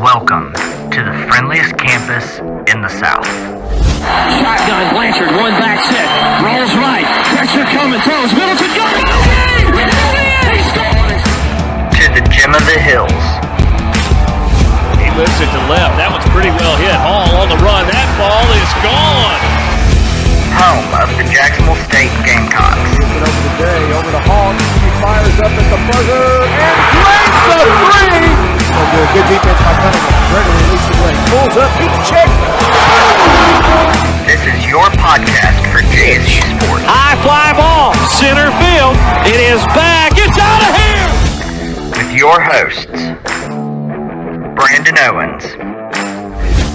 Welcome to the friendliest campus in the South. Shotgun, Blanchard, one back set, rolls right, pressure coming, throws, Middleton, go! He scored! To the gym of the hills. He lifts it to left. That one's pretty well hit. Hall on the run. That ball is gone. Home of the Jacksonville State Gamecocks. Over the day, over the Hawks. He fires up at the buzzer and drains the three. Good defense by Cunningham. Gregory releases the ring. Pulls up. He checks. This is your podcast for JSU sports. High fly ball. Center field. It is back. It's out of here. With your hosts, Brandon Owens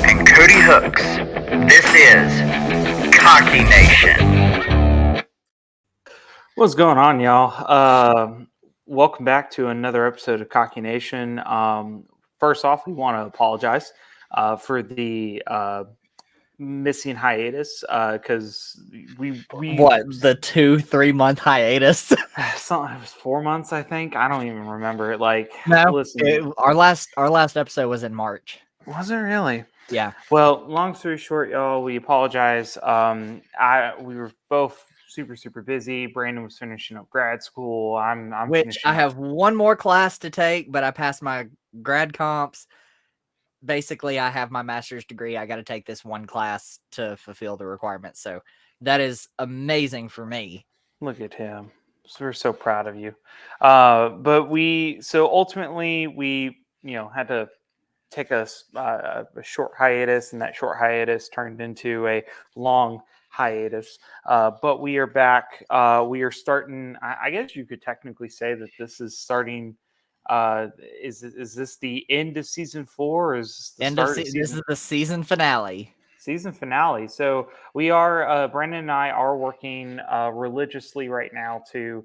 and Cody Hooks. This is Cocky Nation. What's going on, y'all? Welcome back to another episode of Cocky Nation. First off, we want to apologize for the missing hiatus because we the 2-3 month hiatus. It was 4 months, I think. I don't even remember it. Our last episode was in March. Was it really? Yeah. Well, long story short, y'all, we apologize. We were both super busy. Brandon was finishing up grad school. I have one more class to take, but I passed my grad comps. Basically, I have my master's degree. I got to take this one class to fulfill the requirements. So that is amazing for me. Look at him. So we're so proud of you. But ultimately we, had to take a short hiatus, and that short hiatus turned into a long hiatus. But we are back. We are starting. I guess you could technically say that this is starting. Is this the end of season 4? Or is this This is the season finale. Season finale. So we are. Brandon and I are working religiously right now to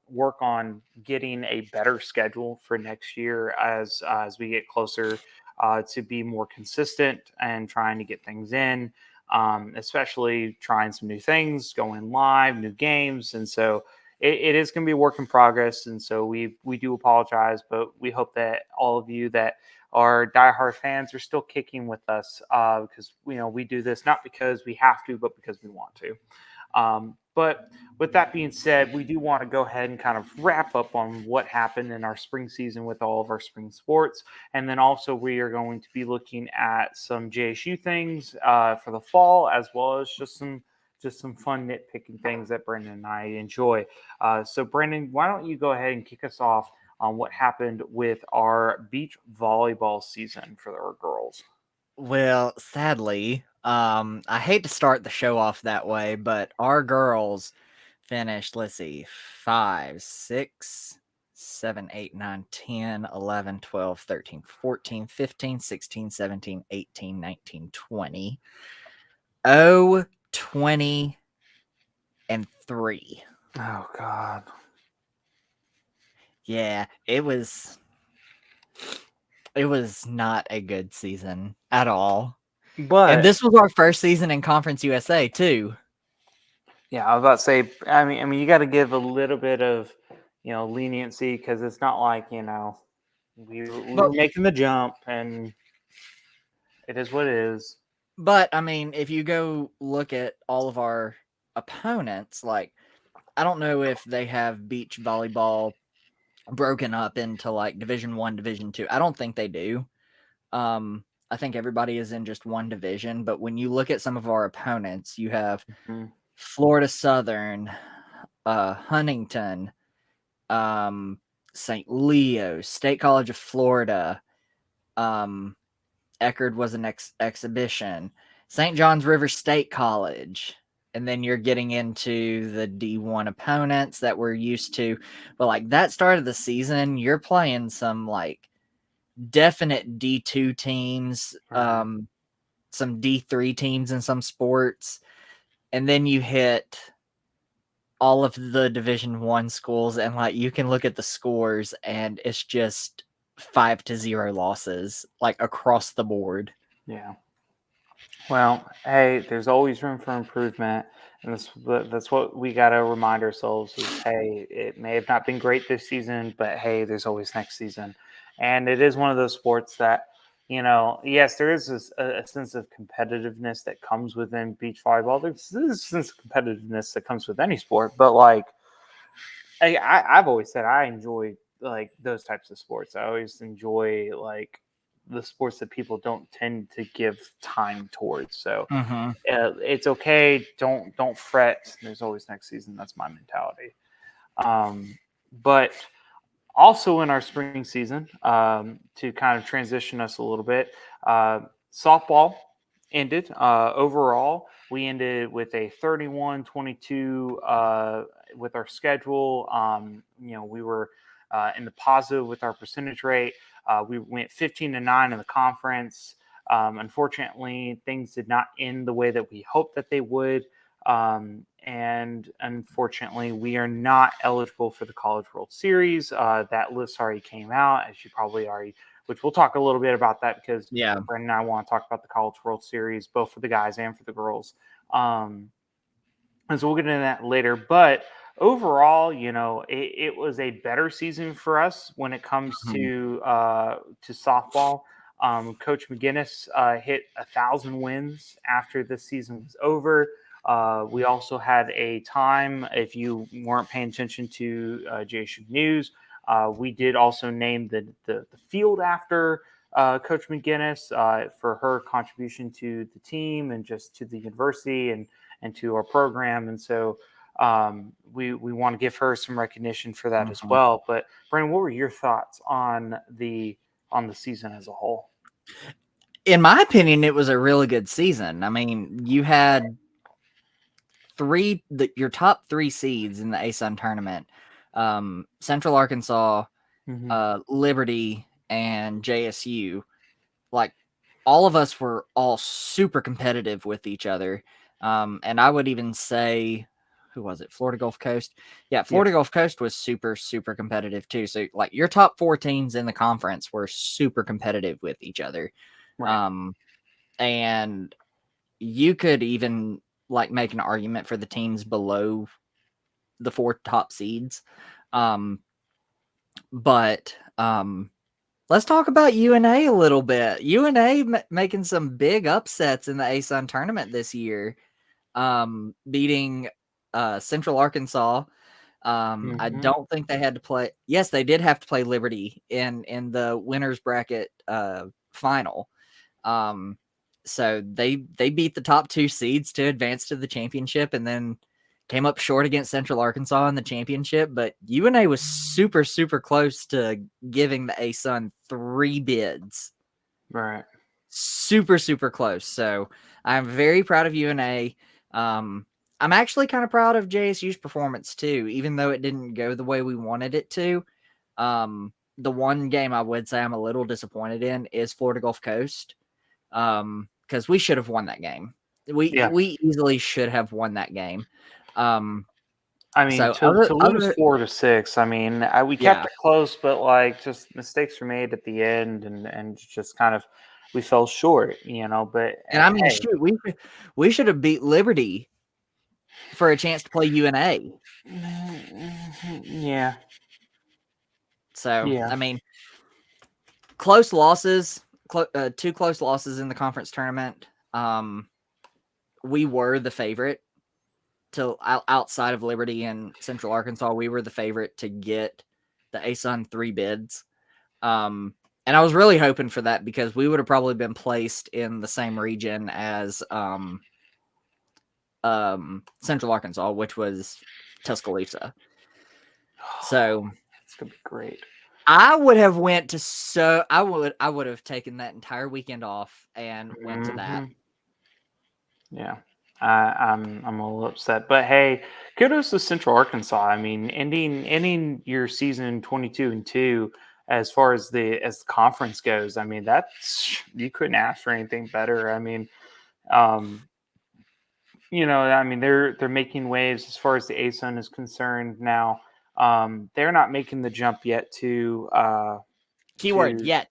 work on getting a better schedule for next year as we get closer to be more consistent and trying to get things in. Especially trying some new things, going live, new games. And so it is going to be a work in progress. And so we do apologize, but we hope that all of you that are diehard fans are still kicking with us because, we do this not because we have to, but because we want to. But with that being said, we do want to go ahead and kind of wrap up on what happened in our spring season with all of our spring sports. And then also we are going to be looking at some JSU things for the fall, as well as just some fun nitpicking things that Brandon and I enjoy. So Brandon, why don't you go ahead and kick us off on what happened with our beach volleyball season for our girls? Well, sadly, I hate to start the show off that way, but our girls finished, 5, 6, 7, 8, 9, 10, 11, 12, 13, 14, 15, 16, 17, 18, 19, 20. 20, and 3. Oh, God. Yeah, it was not a good season at all. And this was our first season in Conference USA too. Yeah, I was about to say. I mean, you got to give a little bit of, leniency because it's not like we were making the jump, and it is what it is. But I mean, if you go look at all of our opponents, I don't know if they have beach volleyball broken up into Division 1, Division 2. I don't think they do. I think everybody is in just one division, but when you look at some of our opponents, you have Florida Southern, Huntington, St. Leo, State College of Florida, Eckerd was an exhibition, St. John's River State College, and then you're getting into the D1 opponents that we're used to. But that start of the season, you're playing some definite D2 teams, some D3 teams in some sports, and then you hit all of the Division 1 schools, and you can look at the scores and it's just 5-0 losses across the board. Yeah. Well, hey, there's always room for improvement, and that's what we got to remind ourselves is, hey, it may have not been great this season, but hey, there's always next season. And it is one of those sports that yes, there is a sense of competitiveness that comes within beach volleyball. There's a sense of competitiveness that comes with any sport, but like I've always said, I enjoy like those types of sports. I always enjoy like the sports that people don't tend to give time towards. So Mhm. it's okay. Don't fret. There's always next season. That's my mentality. But also in our spring season, to kind of transition us a little bit, softball ended. Overall, we ended with a 31-22 with our schedule. We were in the positive with our percentage rate. We went 15-9 in the conference. Unfortunately, things did not end the way that we hoped that they would. And unfortunately, we are not eligible for the College World Series. That list already came out, as you probably already, which we'll talk a little bit about that because Yeah. Brendan and I want to talk about the College World Series, both for the guys and for the girls. And so we'll get into that later. But overall, it was a better season for us when it comes Mhm. to softball. Coach McGinnis hit 1,000 wins after this season was over. We also had a time, if you weren't paying attention to JSU News, we did also name the field after Coach McGinnis for her contribution to the team and just to the university and to our program. And so we want to give her some recognition for that as Mhm. well. But Brandon, what were your thoughts on the season as a whole? In my opinion, it was a really good season. I mean, you had your top 3 seeds in the ASUN tournament. Central Arkansas, Liberty, and JSU. Like, all of us were all super competitive with each other. And I would even say, who was it? Florida Gulf Coast. Yeah, Florida Gulf Coast was super, super competitive too. So like your top 4 teams in the conference were super competitive with each other. Right. And you could even like make an argument for the teams below the 4 top seeds. But let's talk about UNA a little bit. UNA making some big upsets in the ASUN tournament this year, beating Central Arkansas. I don't think they had to play. Yes, they did have to play Liberty in the winners bracket final. So they beat the top 2 seeds to advance to the championship, and then came up short against Central Arkansas in the championship. But UNA was super, super close to giving the ASUN 3 bids. Right. Super, super close. So I'm very proud of UNA. I'm actually kind of proud of JSU's performance too, even though it didn't go the way we wanted it to. The one game I would say I'm a little disappointed in is Florida Gulf Coast. Because we should have won that game. We easily should have won that game. I mean, So to lose other 4-6. I mean, we kept yeah, it close, but like just mistakes were made at the end, and just kind of we fell short, But and I mean, hey, shoot, we should have beat Liberty for a chance to play UNA. yeah, So yeah, I mean, close losses, 2 close losses in the conference tournament. We were the favorite to outside of Liberty and Central Arkansas. We were the favorite to get the ASUN 3 bids. And I was really hoping for that because we would have probably been placed in the same region as Central Arkansas, which was Tuscaloosa. So it's gonna be great. I would have went to I would have taken that entire weekend off and went to that. Yeah, I'm a little upset, but hey, kudos to Central Arkansas. I mean, ending your season 22-2 as far as the conference goes. I mean, that's you couldn't ask for anything better. I mean, um, I mean they're making waves as far as the ASUN is concerned now. They're not making the jump yet Keyword to yet.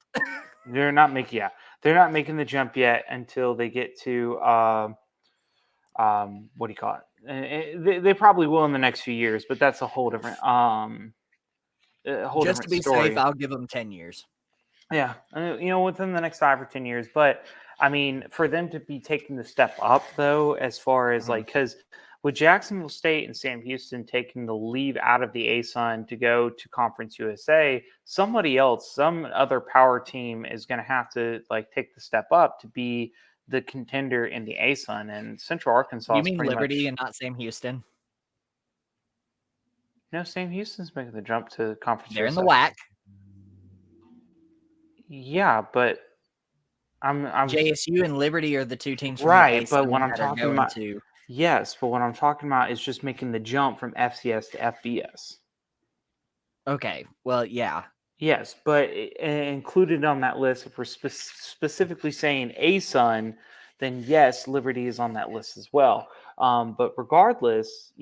they're not making they're not making the jump yet until they get to what do you call it? They probably will in the next few years, but that's a whole different Just to be safe, story. I'll give them 10 years. Yeah, within the next 5 or 10 years. But I mean, for them to be taking the step up, though, as far as Mhm. because with Jacksonville State and Sam Houston taking the leave out of the ASUN to go to Conference USA, somebody else, some other power team is going to have to like take the step up to be the contender in the ASUN. And Central Arkansas You is mean pretty Liberty much and not Sam Houston? Sam Houston's making the jump to Conference They're in the USA. WAC. Yeah, but I'm JSU and Liberty are the two teams from the right. But what ASUN I'm that are talking going about. to. Yes, but what I'm talking about is just making the jump from FCS to FBS. Okay, well, yeah. Yes, but included on that list, if we're specifically saying ASUN, then yes, Liberty is on that list as well. But regardless,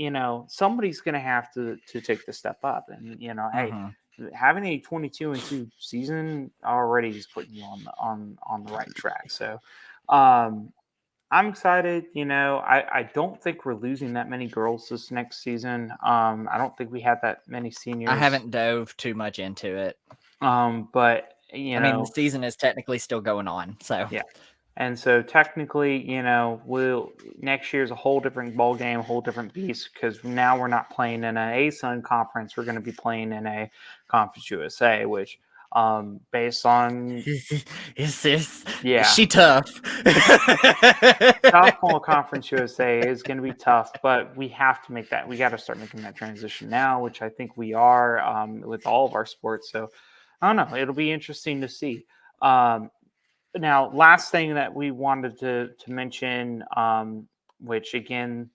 somebody's going to have to take the step up, and hey, Mhm. having a 22-2 season already is putting you on the right track. So, I'm excited. I don't think we're losing that many girls this next season. I don't think we had that many I seniors. haven't dove too much into it. But I mean, the season is technically still going on, so yeah. And so technically, we'll next year's a whole different ball game, a whole different beast because now we're not playing in an ASUN conference. We're going to be playing in a Conference USA, which, based on is yeah, she tough? softball Conference USA is going to be tough, but we have to make that. We got to start making that transition now, which I think we are with all of our sports. So I don't know. It'll be interesting to see. Now, last thing that we wanted to mention, which again,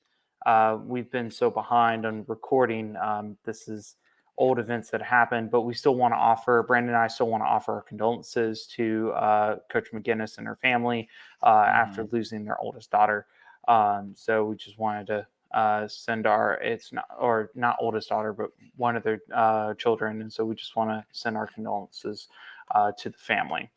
we've been so behind on recording. This is old events that happened, but we still want to offer. Brandon and I still want to offer our condolences to Coach McGinnis and her family after losing their oldest daughter. So we just wanted to send it's not oldest daughter, but one of their children, and so we just want to send our condolences to the family.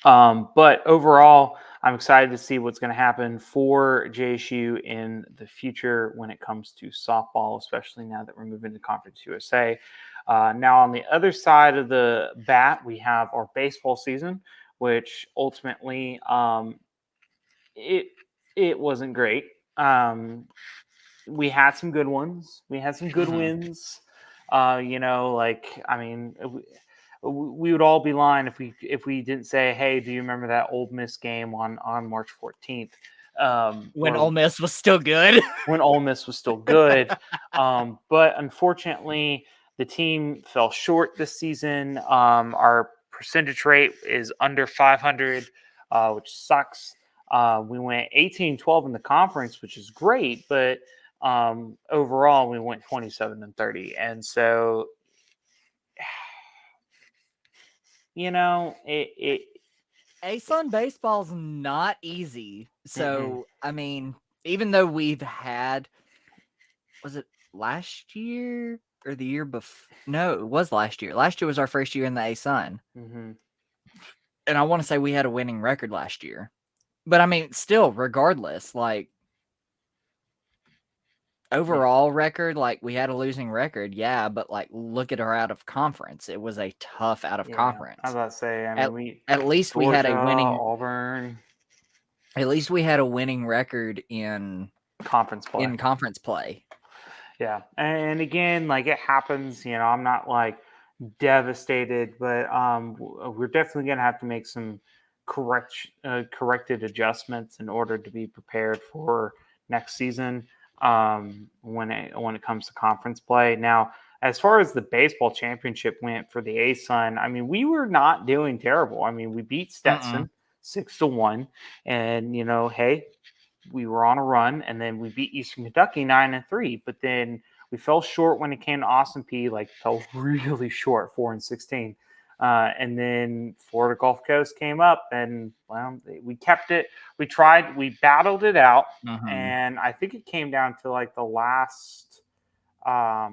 But overall, I'm excited to see what's going to happen for JSU in the future when it comes to softball, especially now that we're moving to Conference USA. Now, on the other side of the bat, we have our baseball season, which ultimately it wasn't great. We had some good ones. We had some good wins. We would all be lying if we didn't say, "Hey, do you remember that Ole Miss game on March 14th?" When Ole Miss was still good. When Ole Miss was still good. But unfortunately, the team fell short this season. Our percentage rate is under 500, which sucks. We went 18-12 in the conference, which is great, but overall we went 27-30, and so it ASUN baseball's not easy. So, I mean, even though we've had, was it last year or the year before? No, it was last year. Last year was our first year in the ASUN. And I want to say we had a winning record last year. But I mean, still, regardless, like overall record, like we had a losing record, yeah, but like look at our out of conference. It was a tough out of I was conference. about to say, I mean, At least we had Georgia, a winning. Auburn, At least we had a winning record in conference play. conference play. Yeah, and again, like it happens. I'm not like devastated, but we're definitely gonna have to make some corrected adjustments in order to be prepared for next season when it comes to conference play. Now, as far as the baseball championship went for the ASUN, I mean, we were not doing terrible. I mean, we beat Stetson 6-1, and hey, we were on a run, and then we beat Eastern Kentucky 9-3. But then we fell short when it came to Austin Peay. Like fell really short, 4-16. And then Florida Gulf Coast came up, and well, we kept it. We tried. We battled it out, and I think it came down to like the last. I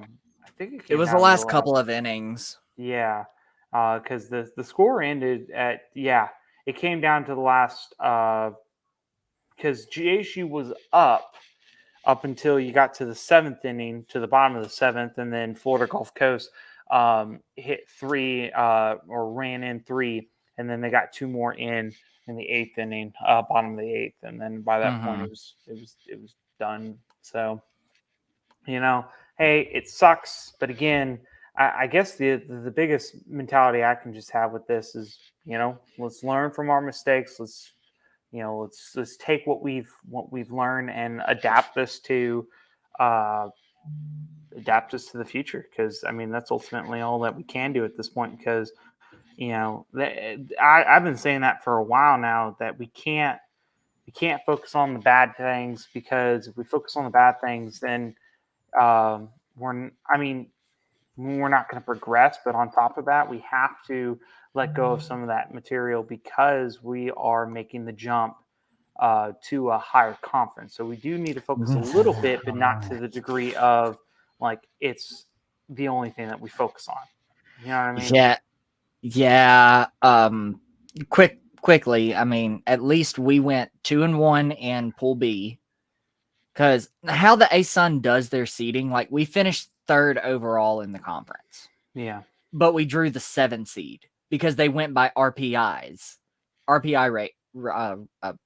think it was the last couple of innings. Yeah, because the score ended at It came down to the last. Because JSU was up until you got to the seventh inning, to the bottom of the seventh, and then Florida Gulf Coast hit 3 or ran in 3, and then they got 2 more in the 8th inning, bottom of the 8th, and then by that point Mhm. it was done. So hey, it sucks, but again, I guess the biggest mentality I can just have with this is let's learn from our mistakes. Let's take what we've learned and uh, adapt this to the future, because I mean that's ultimately all that we can do at this point, because I've been saying that for a while now, that we can't focus on the bad things, because if we focus on the bad things, then we're not going to progress. But on top of that, we have to let go of some of that material, because we are making the jump to a higher conference. So we do need to focus a little bit, but not to the degree of like it's the only thing that we focus on. You know what I mean? Yeah, yeah. Quickly. I mean, at least we went 2-1 in Pool B. Because how the ASUN does their seeding, like we finished 3rd overall in the conference, Yeah. but we drew the 7 seed because they went by RPI rate,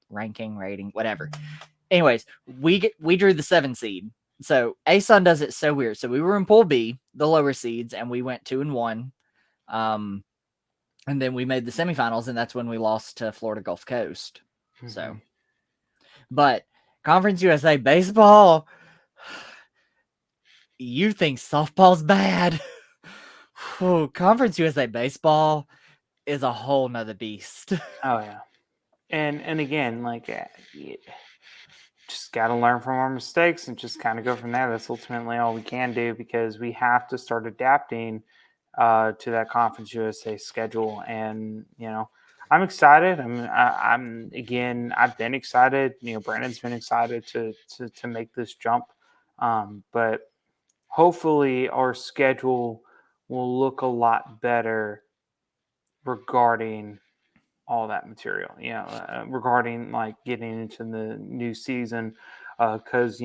ranking, rating, whatever. Anyways, we drew the 7 seed. So ASUN does it so weird. So we were in Pool B, the lower seeds, and we went 2-1. And then we made the semifinals, and that's when we lost to Florida Gulf Coast. Mm-hmm. So, but Conference USA baseball, you think softball's bad? Conference USA baseball is a whole nother beast. Oh yeah. And again, like just got to learn from our mistakes and just kind of go from there. That's ultimately all we can do, because we have to start adapting to that Conference USA schedule. And I'm excited. I'm again. I've been excited. Brandon's been excited to make this jump. But hopefully, our schedule will look a lot better regarding all that material. Regarding like getting into the new season, because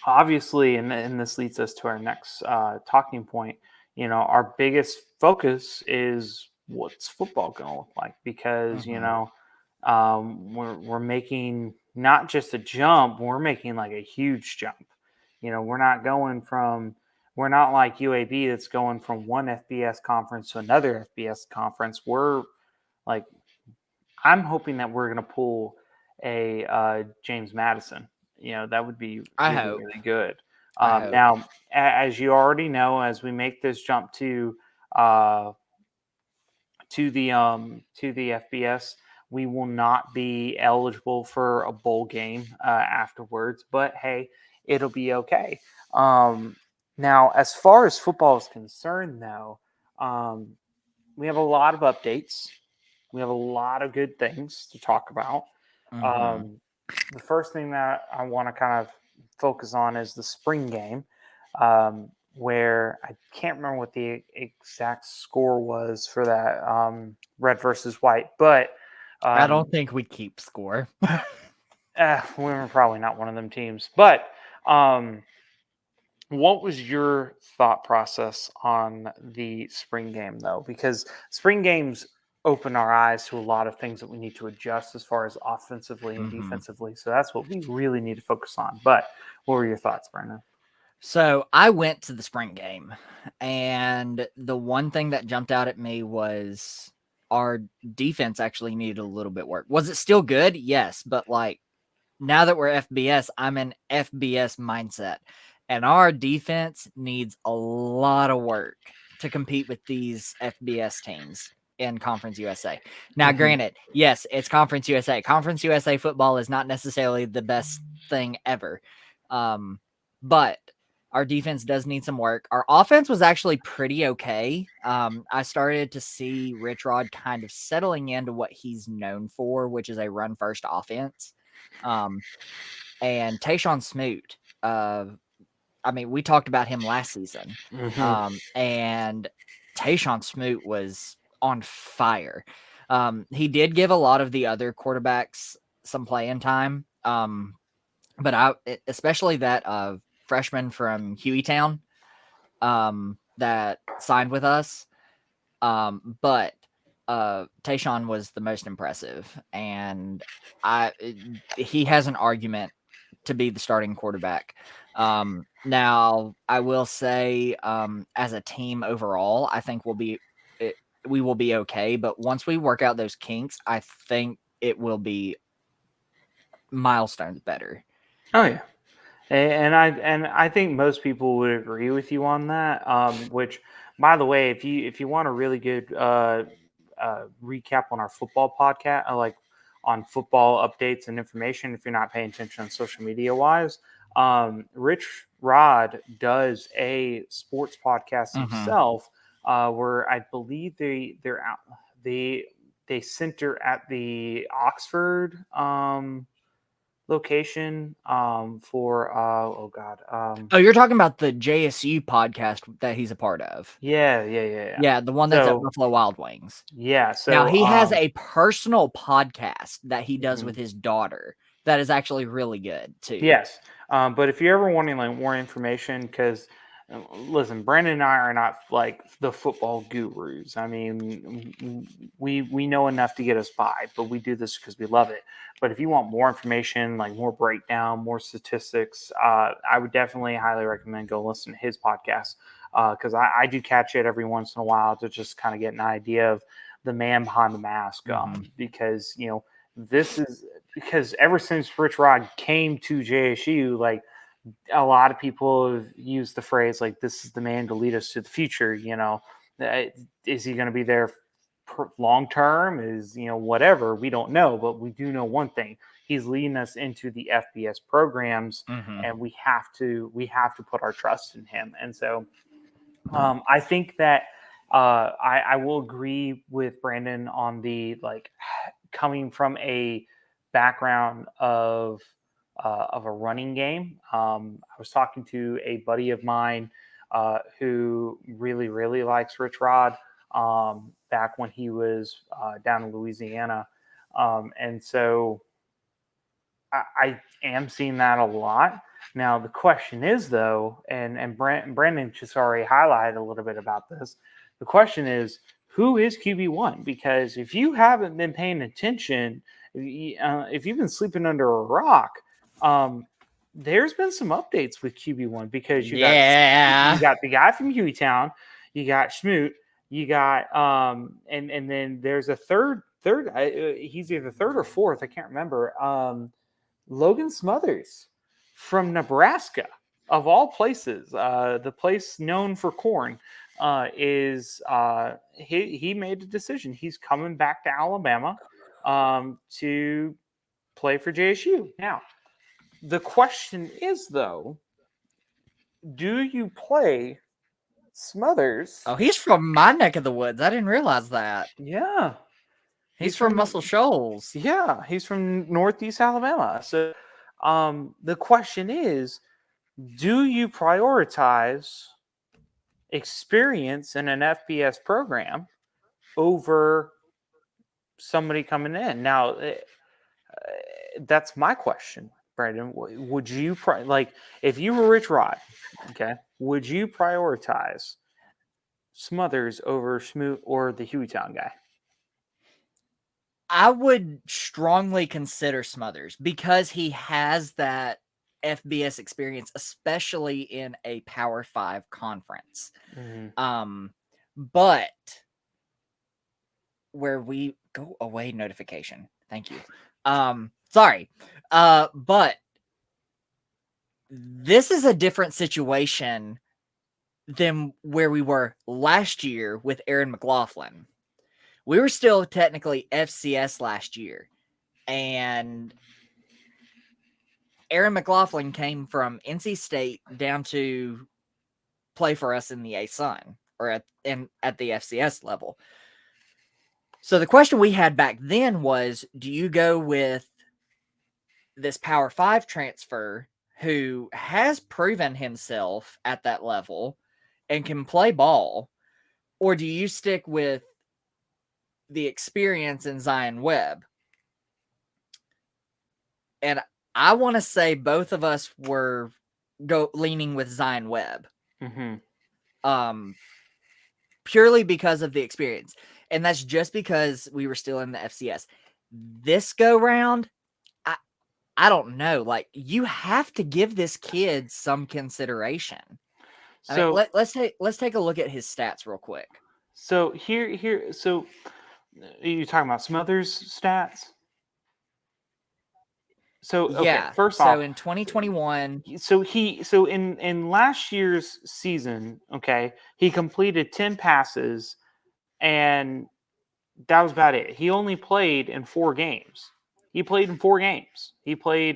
obviously, and this leads us to our next talking point. Our biggest focus is what's football going to look like, because we're making not just a jump, we're making like a huge jump. We're not like UAB that's going from one FBS conference to another FBS conference. We're like, I'm hoping that we're going to pull a James Madison. That would be I really, hope. really good. I hope. Now, as you already know, as we make this jump to the FBS, we will not be eligible for a bowl game afterwards. But hey, it'll be okay. Now, as far as football is concerned, though, we have a lot of updates. We have a lot of good things to talk about. The first thing that I want to kind of focus on is the spring game, where I can't remember what the exact score was for that red versus white, but I don't think we keep score. we were probably not one of them teams. But what was your thought process on the spring game, though? Because spring games open our eyes to a lot of things that we need to adjust as far as offensively and defensively. So that's what we really need to focus on. But what were your thoughts, Brandon? So I went to the spring game, and the one thing that jumped out at me was our defense actually needed a little bit work. Was it still good? Yes, but like now that we're FBS, I'm in FBS mindset, and our defense needs a lot of work to compete with these FBS teams in Conference USA. Now, granted, yes, it's Conference USA. Conference USA football is not necessarily the best thing ever, but our defense does need some work. Our offense was actually pretty okay. I started to see Rich Rod kind of settling into what he's known for, which is a run-first offense. And Tayshawn Smoot, I mean, we talked about him last season, and Tayshawn Smoot was on fire. He did give a lot of the other quarterbacks some playing time, but especially that freshman from Hueytown. that signed with us. But Tayshawn was the most impressive, and he has an argument to be the starting quarterback. Now, I will say, as a team overall, I think we will be okay. But once we work out those kinks, I think it will be milestones better. Oh yeah. And I think most people would agree with you on that. Which, by the way, if you want a really good recap on our football podcast, like on football updates and information, if you're not paying attention on social media wise, Rich Rod does a sports podcast himself, where I believe they're out they center at the Oxford location for Oh, you're talking about the JSU podcast that he's a part of. yeah. Yeah, the one that's at So Buffalo Wild Wings. yeah, Now, so he has a personal podcast that he does Mhm. with his daughter that is actually really good too. Yes, but if you're ever wanting like more information, because listen, Brandon and I are not like the football gurus. I mean, we know enough to get us by, but we do this because we love it. But if you want more information, like more breakdown, more statistics, I would definitely highly recommend go listen to his podcast, because I do catch it every once in a while to just kind of get an idea of the man behind the mask, because this is because ever since Rich Rod came to JSU, like a lot of people have used the phrase like this is the man to lead us to the future. Is he going to be there long term? Is whatever, we don't know, but we do know one thing: he's leading us into the FBS programs, and we have to put our trust in him. And so I think that I will agree with Brandon on the like coming from a background of a running game. I was talking to a buddy of mine who really likes Rich Rod, back when he was down in Louisiana, and so I am seeing that a lot. Now the question is though, and Brandon just already highlighted a little bit about this. The question is, who is QB1? Because if you haven't been paying attention, if you've been sleeping under a rock, there's been some updates with QB1, because you got the guy from Hueytown, you got Schmoot, you got and then there's a third he's either third or fourth, I can't remember. Logan Smothers from Nebraska, of all places, the place known for corn, he made a decision. He's coming back to Alabama to play for JSU. Now, the question is though, do you play Smothers? Oh, he's from my neck of the woods. I didn't realize that. Yeah. He's from Muscle Shoals. Yeah, he's from Northeast Alabama. So the question is, do you prioritize experience in an FBS program over somebody coming in? Now, that's my question, Brandon. Would you like, if you were Rich Rod, okay, would you prioritize Smothers over Smoot or the Hueytown guy? I would strongly consider Smothers because he has that FBS experience, especially in a Power 5 conference. But where we go away notification. Thank you. Sorry. But this is a different situation than where we were last year with Aaron McLaughlin. We were still technically FCS last year, and Aaron McLaughlin came from NC State down to play for us in the ASUN, or at the FCS level. So the question we had back then was, do you go with this Power 5 transfer who has proven himself at that level and can play ball, or do you stick with the experience in Zion Webb? And I want to say both of us were leaning with Zion Webb. purely because of the experience. And that's just because we were still in the FCS. This go round, I don't know. Like, you have to give this kid some consideration. So let's take a look at his stats real quick. so so are you talking about Smothers stats? So okay, Yeah. first so off, in 2021, so in last year's season, okay, he completed 10 passes, and that was about it. He only played in 4 games. He played in 4 games. He played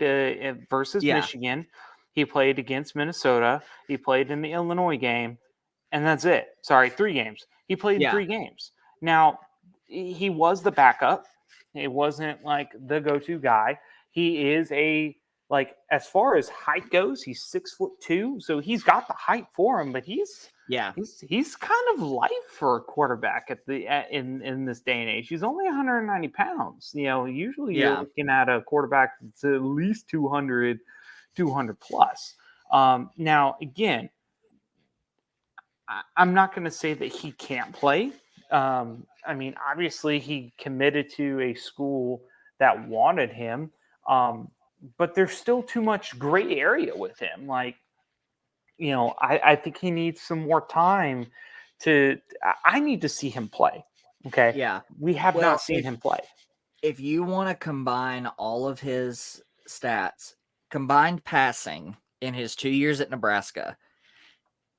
versus Yeah. Michigan. He played against Minnesota. He played in the Illinois game, and that's it. Sorry, 3 games. He played in Yeah. 3 games. Now, he was the backup. It wasn't like the go-to guy. He is like, as far as height goes, he's 6'2", so he's got the height for him. But Yeah. he's kind of light for a quarterback in this day and age. He's only 190 pounds. Usually you're Yeah. looking at a quarterback that's at least 200 plus. Now, again, I'm not going to say that he can't play. I mean, obviously, he committed to a school that wanted him, but there's still too much gray area with him. Like, I think he needs some more time I need to see him play. Okay. Yeah. We have Well, not seen him play. If you want to combine all of his stats, combined passing in his 2 years at Nebraska,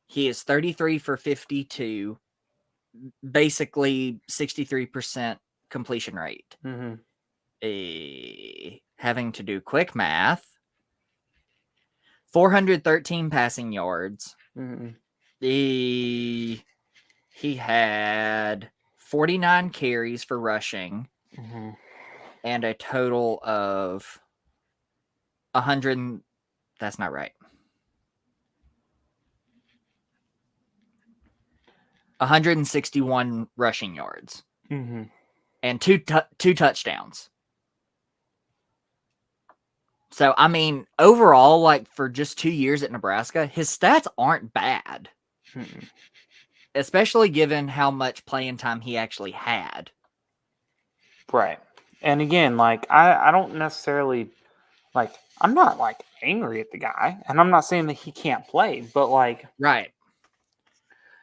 he is 33 for 52, basically 63% completion rate. Mm-hmm. Having to do quick math, 413 passing yards. Mm-hmm. He had 49 carries for rushing, Mm-hmm. and a total of 100. That's not right. 161 rushing yards, Mm-hmm. and two touchdowns. So, I mean, overall, like, for just 2 years at Nebraska, his stats aren't bad, Mm-hmm. especially given how much playing time he actually had. Right. And again, like, I don't necessarily, like, I'm not like angry at the guy, and I'm not saying that he can't play, but like, Right.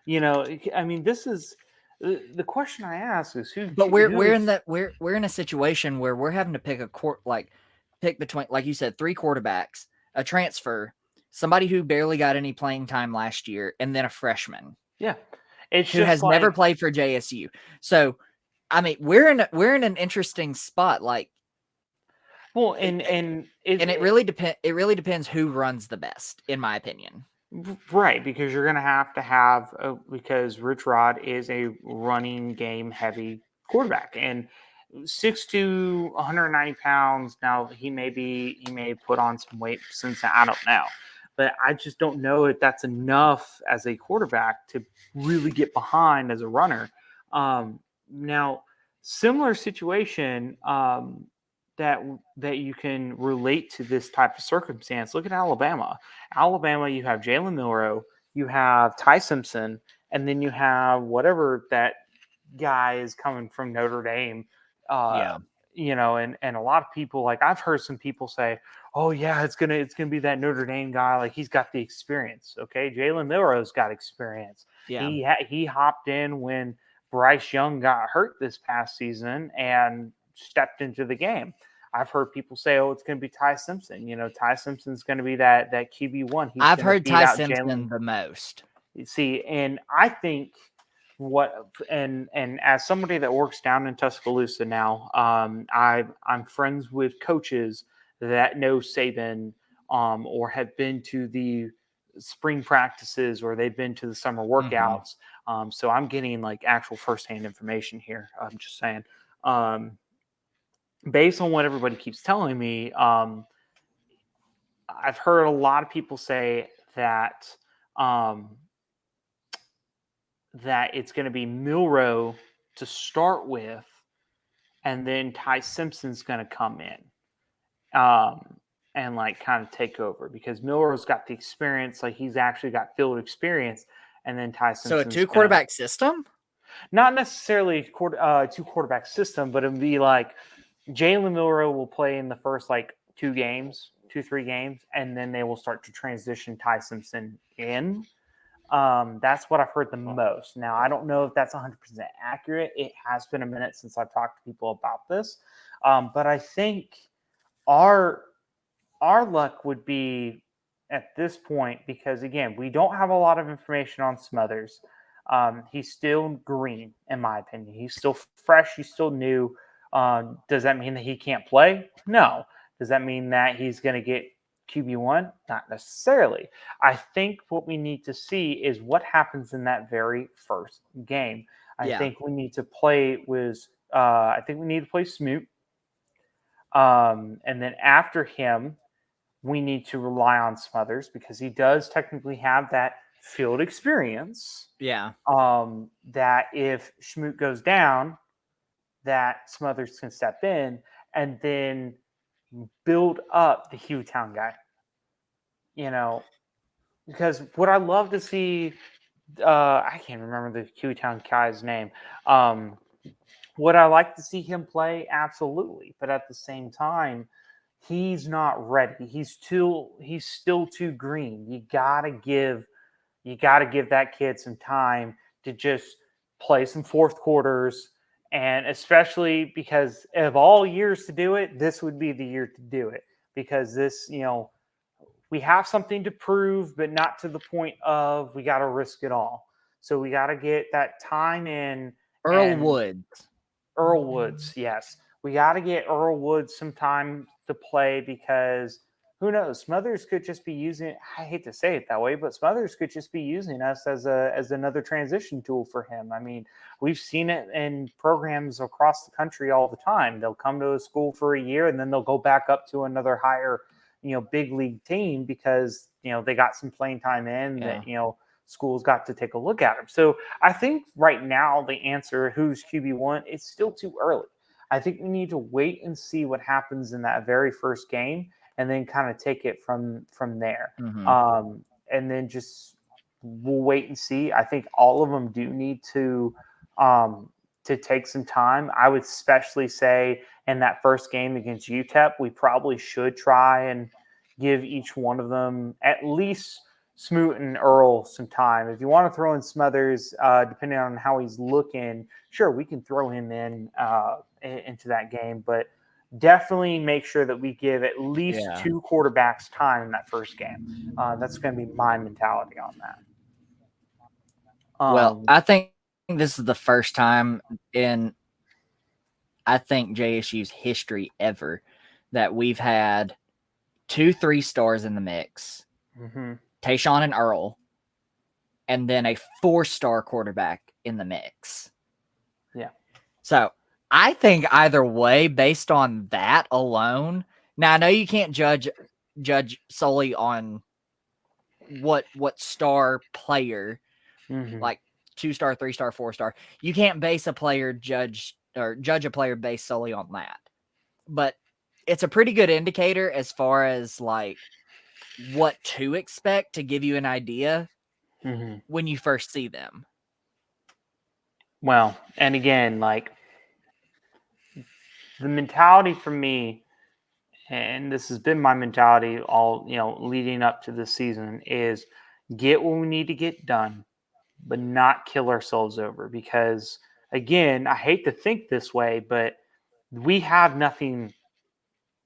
I mean, this is the question I ask is But we're in a situation where we're having to pick pick between, like you said, 3 quarterbacks, a transfer, somebody who barely got any playing time last year, and then a freshman yeah, it's who just has never played for JSU. So, I mean, we're in an interesting spot. Like, well, and it really depends who runs the best, in my opinion. right, because you're going to have because Rich Rod is a running game heavy quarterback, and 6'2", 190 pounds. Now he may put on some weight since I don't know, but I just don't know if that's enough as a quarterback to really get behind as a runner. Now, similar situation that you can relate to this type of circumstance. Look at Alabama. Alabama, you have Jalen Milroe, you have Ty Simpson, and then you have whatever that guy is coming from Notre Dame. Yeah. And a lot of people, like, I've heard some people say, "Oh yeah, it's gonna be that Notre Dame guy. Like, he's got the experience." Okay, Jalen Milroe's got experience. Yeah. He hopped in when Bryce Young got hurt this past season and stepped into the game. I've heard people say, "Oh, it's going to be Ty Simpson." Ty Simpson's going to be that QB1. I've heard Ty Simpson the most. See, and I think and as somebody that works down in Tuscaloosa now, I'm friends with coaches that know Saban, or have been to the spring practices, or they've been to the summer workouts. So I'm getting like actual firsthand information here. I'm just saying. Based on what everybody keeps telling me, I've heard a lot of people say that that it's going to be Milroe to start with, and then Ty Simpson's going to come in and like kind of take over, because Milroe's got the experience. Like, he's actually got field experience, and then Ty So a Simpson's two quarterback system? not necessarily two quarterback system, but it'd be like Jalen Milroe will play in the first like 3 games, and then they will start to transition Ty Simpson in. That's what I've heard the most. Now, I don't know if that's 100% accurate. It has been a minute since I've talked to people about this. But I think our luck would be at this point because, again, we don't have a lot of information on Smothers. He's still green, in my opinion. He's still fresh. He's still new. Does that mean that he can't play? No. Does that mean that he's going to get QB1? Not necessarily. I think what we need to see is what happens in that very first game. I think we need to play with. I think we need to play Smoot, and then after him, we need to rely on Smothers because he does technically have that field experience. Yeah. That if Schmoot goes down, that Smothers can step in and then build up the Hewtown guy. Because what I love to see, I can't remember the Hewtown guy's name. Would I like to see him play? Absolutely. But at the same time, he's not ready. He's still too green. You gotta give that kid some time to just play some fourth quarters. And especially because of all years to do it, this would be the year to do it. Because this, we have something to prove, but not to the point of we got to risk it all. So we got to get that time in. Earl Woods, yes. We got to get Earl Woods some time to play because who knows? Smothers could just be using. I hate to say it that way, but Smothers could just be using us as another transition tool for him. I mean, we've seen it in programs across the country all the time. They'll come to a school for a year and then they'll go back up to another higher, big league team because they got some playing time in that schools got to take a look at them. So I think right now the answer who's QB1 it's still too early. I think we need to wait and see what happens in that very first game and then kind of take it from there. Mm-hmm. And then just we'll wait and see. I think all of them do need to take some time. I would especially say in that first game against UTEP, we probably should try and give each one of them at least Smoot and Earl some time. If you want to throw in Smothers, depending on how he's looking, sure, we can throw him in into that game, but definitely make sure that we give at least 2 quarterbacks time in that first game. That's going to be my mentality on that. Well, I think this is the first time in, I think, JSU's history ever that we've had 2 3-stars in the mix, Tayshawn and Earl, and then a 4-star quarterback in the mix. Yeah. So I think either way, based on that alone. Now I know you can't judge solely on what star player, like 2-star, 3-star, 4-star. You can't base a player judge a player based solely on that. But it's a pretty good indicator as far as like what to expect to give you an idea when you first see them. Well, and again, like the mentality for me, and this has been my mentality all, leading up to this season, is get what we need to get done, but not kill ourselves over. Because again, I hate to think this way, but we have nothing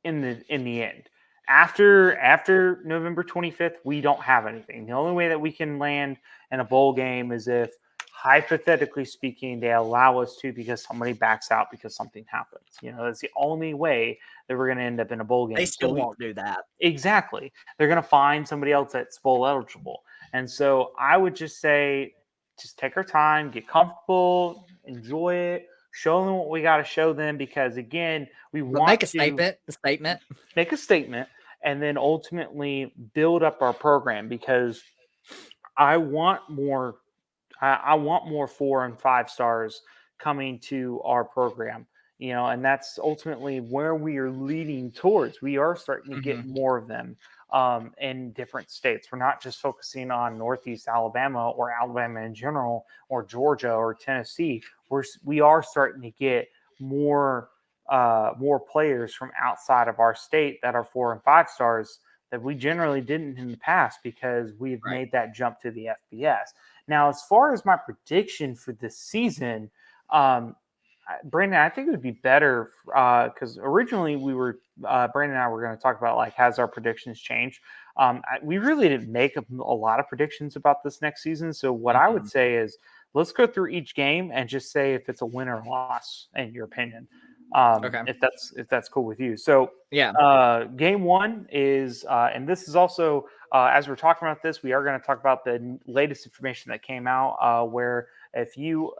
in the end. After November 25th, we don't have anything. The only way that we can land in a bowl game is if, hypothetically speaking, they allow us to because somebody backs out because something happens. That's the only way that we're going to end up in a bowl game. They still won't do that. Exactly. They're going to find somebody else that's bowl eligible. And so I would just say, just take our time, get comfortable, enjoy it, show them what we got to show them because, again, we want make to make a statement, and then ultimately build up our program because I want more 4 and 5 stars coming to our program, and that's ultimately where we are leading towards. We are starting to get more of them. in different states. We're not just focusing on Northeast Alabama or Alabama in general or Georgia or Tennessee. We are starting to get more players from outside of our state that are 4 and 5 stars that we generally didn't in the past because we've made that jump to the FBS. Now, as far as my prediction for this season, Brandon, I think it would be better because originally Brandon and I were going to talk about like has our predictions changed. We really didn't make a lot of predictions about this next season. So what I would say is let's go through each game and just say if it's a win or a loss in your opinion. If that's cool with you. So game one is, and this is also as we're talking about this, we are going to talk about the latest information that came out where if you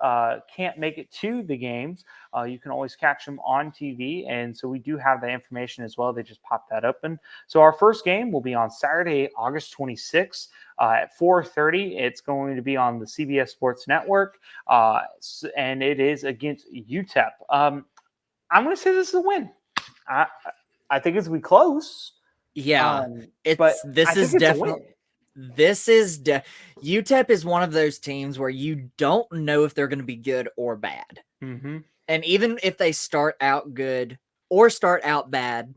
can't make it to the games, you can always catch them on TV. And so we do have that information as well. They just popped that open. So our first game will be on Saturday, August 26th at 4:30. It's going to be on the CBS Sports Network, and it is against UTEP. I'm going to say this is a win. I think it's going to be close. Yeah, UTEP is one of those teams where you don't know if they're going to be good or bad. Mm-hmm. And even if they start out good or start out bad,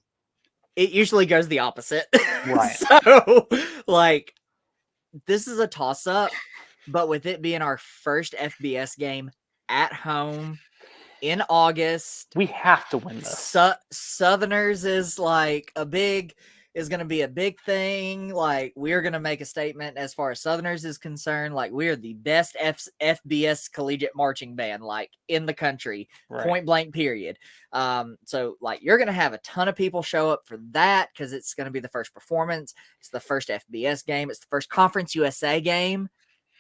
it usually goes the opposite. Right. So, like, this is a toss-up, but with it being our first FBS game at home in August, we have to win this. Southerners is going to be a big thing. Like, we're going to make a statement as far as Southerners is concerned. Like, we are the best FBS collegiate marching band, like, in the country, point blank, period. So, like, you're going to have a ton of people show up for that because it's going to be the first performance. It's the first FBS game. It's the first Conference USA game.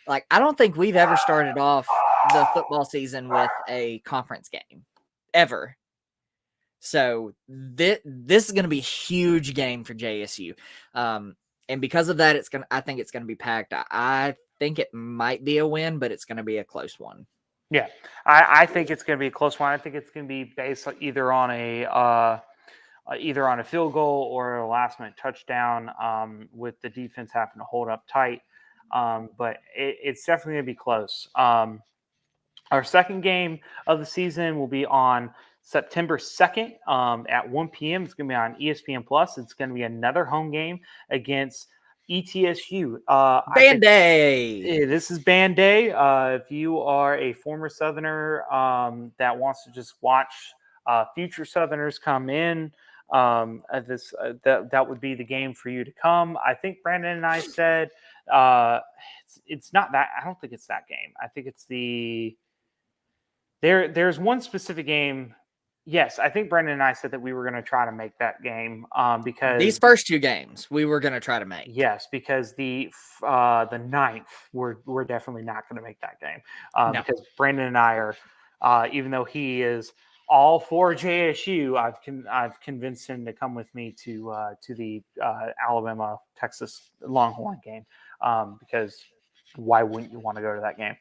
Like, I don't think we've ever started off the football season with a conference game, ever. So this is going to be a huge game for JSU. And because of that, I think it's going to be packed. I think it might be a win, but it's going to be a close one. Yeah, I think it's going to be a close one. I think it's going to be based either on a field goal or a last-minute touchdown with the defense having to hold up tight. But it's definitely going to be close. Our second game of the season will be on September 2nd at 1 p.m. It's going to be on ESPN Plus. It's going to be another home game against ETSU. Band Day. This is Band Day. If you are a former Southerner that wants to just watch future Southerners come in, that would be the game for you to come. I think Brandon and I said it's not that. I don't think it's that game. I think it's there's one specific game. Yes, I think Brendan and I said that we were going to try to make that game because these first two games we were going to try to make. Yes, because the 9th we're definitely not going to make that game because Brendan and I are even though he is all for JSU, I've convinced him to come with me to the Alabama Texas Longhorn game because why wouldn't you want to go to that game?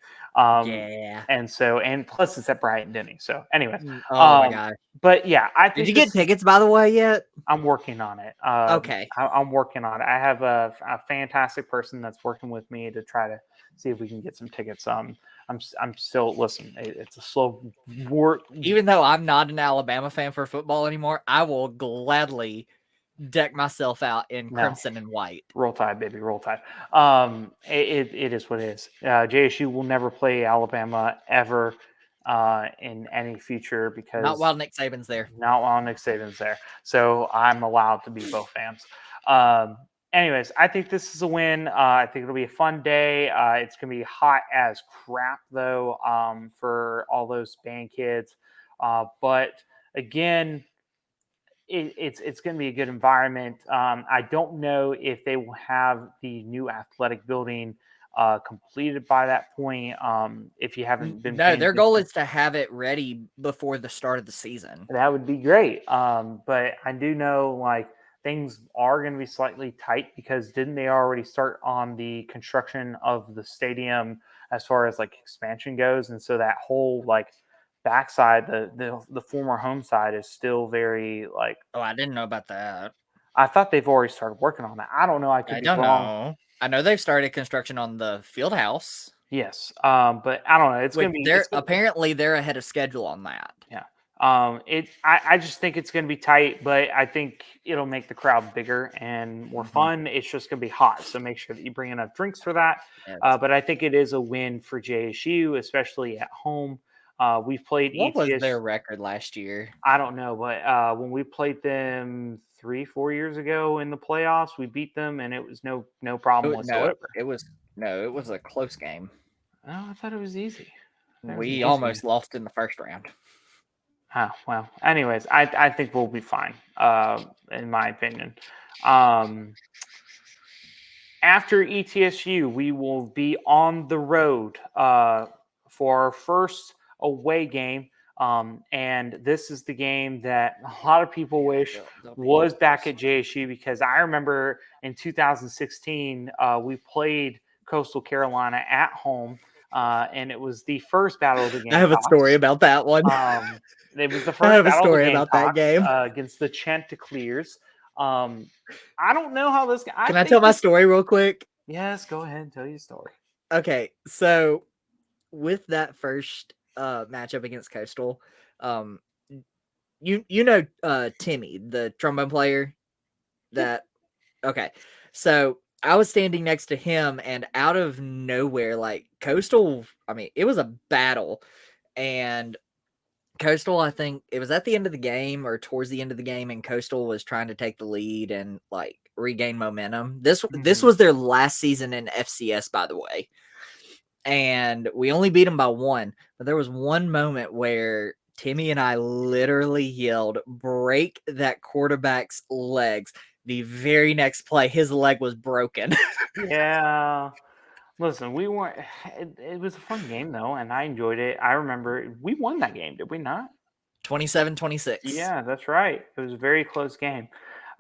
And plus it's at Bryant Denny. So anyway. My God. But yeah, I think did you get tickets by the way yet? I'm working on it. Okay. I'm working on it. I have a fantastic person that's working with me to try to see if we can get some tickets. I'm still it's a slow work. Even though I'm not an Alabama fan for football anymore, I will gladly deck myself out in crimson and white. Roll Tide, baby, roll Tide. It is what it is. JSU will never play Alabama ever in any future because not while Nick Saban's there. So I'm allowed to be both fans. Anyways, I think this is a win. I think it'll be a fun day. It's going to be hot as crap, though, for all those band kids. But again, it's going to be a good environment. I don't know if they will have the new athletic building completed by that point. If you haven't been, their goal is to have it ready before the start of the season. That would be great. But I do know like things are going to be slightly tight because didn't they already start on the construction of the stadium as far as like expansion goes, and so that whole like backside, the former home side is still very like. Oh, I didn't know about that. I thought they've already started working on that. I don't know. I could I be don't wrong. know. I know they've started construction on the field house. Yes, but I don't know. It's Which gonna be. they're apparently they're ahead of schedule on that. Yeah. I just think it's going to be tight, but I think it'll make the crowd bigger and more fun. It's just going to be hot, so make sure that you bring enough drinks for that. But I think it is a win for JSU, especially at home. We've played What was ETS. their record last year? I don't know, but when we played them 3-4 years ago in the playoffs, we beat them, and it was no problem whatsoever. It was a close game. Oh, I thought it was easy. We almost lost in the first round. Oh, well, anyways, I think we'll be fine, in my opinion. After ETSU, we will be on the road for our first away game. And this is the game that a lot of people wish was back at JSU, because I remember in 2016, we played Coastal Carolina at home. And it was the first battle of the game. I have a story about that one. It was the first I have a battle story of the about that game against the Chanticleers. I don't know how this. Can I tell my story real quick? Yes, go ahead and tell your story. Okay, so with that first matchup against Coastal, you know Timmy, the trombone player. Okay, so I was standing next to him, and out of nowhere, like Coastal, I mean, it was a battle, and Coastal, I think it was at the end of the game or towards the end of the game, and Coastal was trying to take the lead and like regain momentum. This was their last season in FCS, by the way, and we only beat them by 1. But there was one moment where Timmy and I literally yelled, "Break that quarterback's legs." The very next play, his leg was broken. Yeah. Listen, we weren't. It was a fun game, though, and I enjoyed it. I remember we won that game, did we not? 27-26. Yeah, that's right. It was a very close game.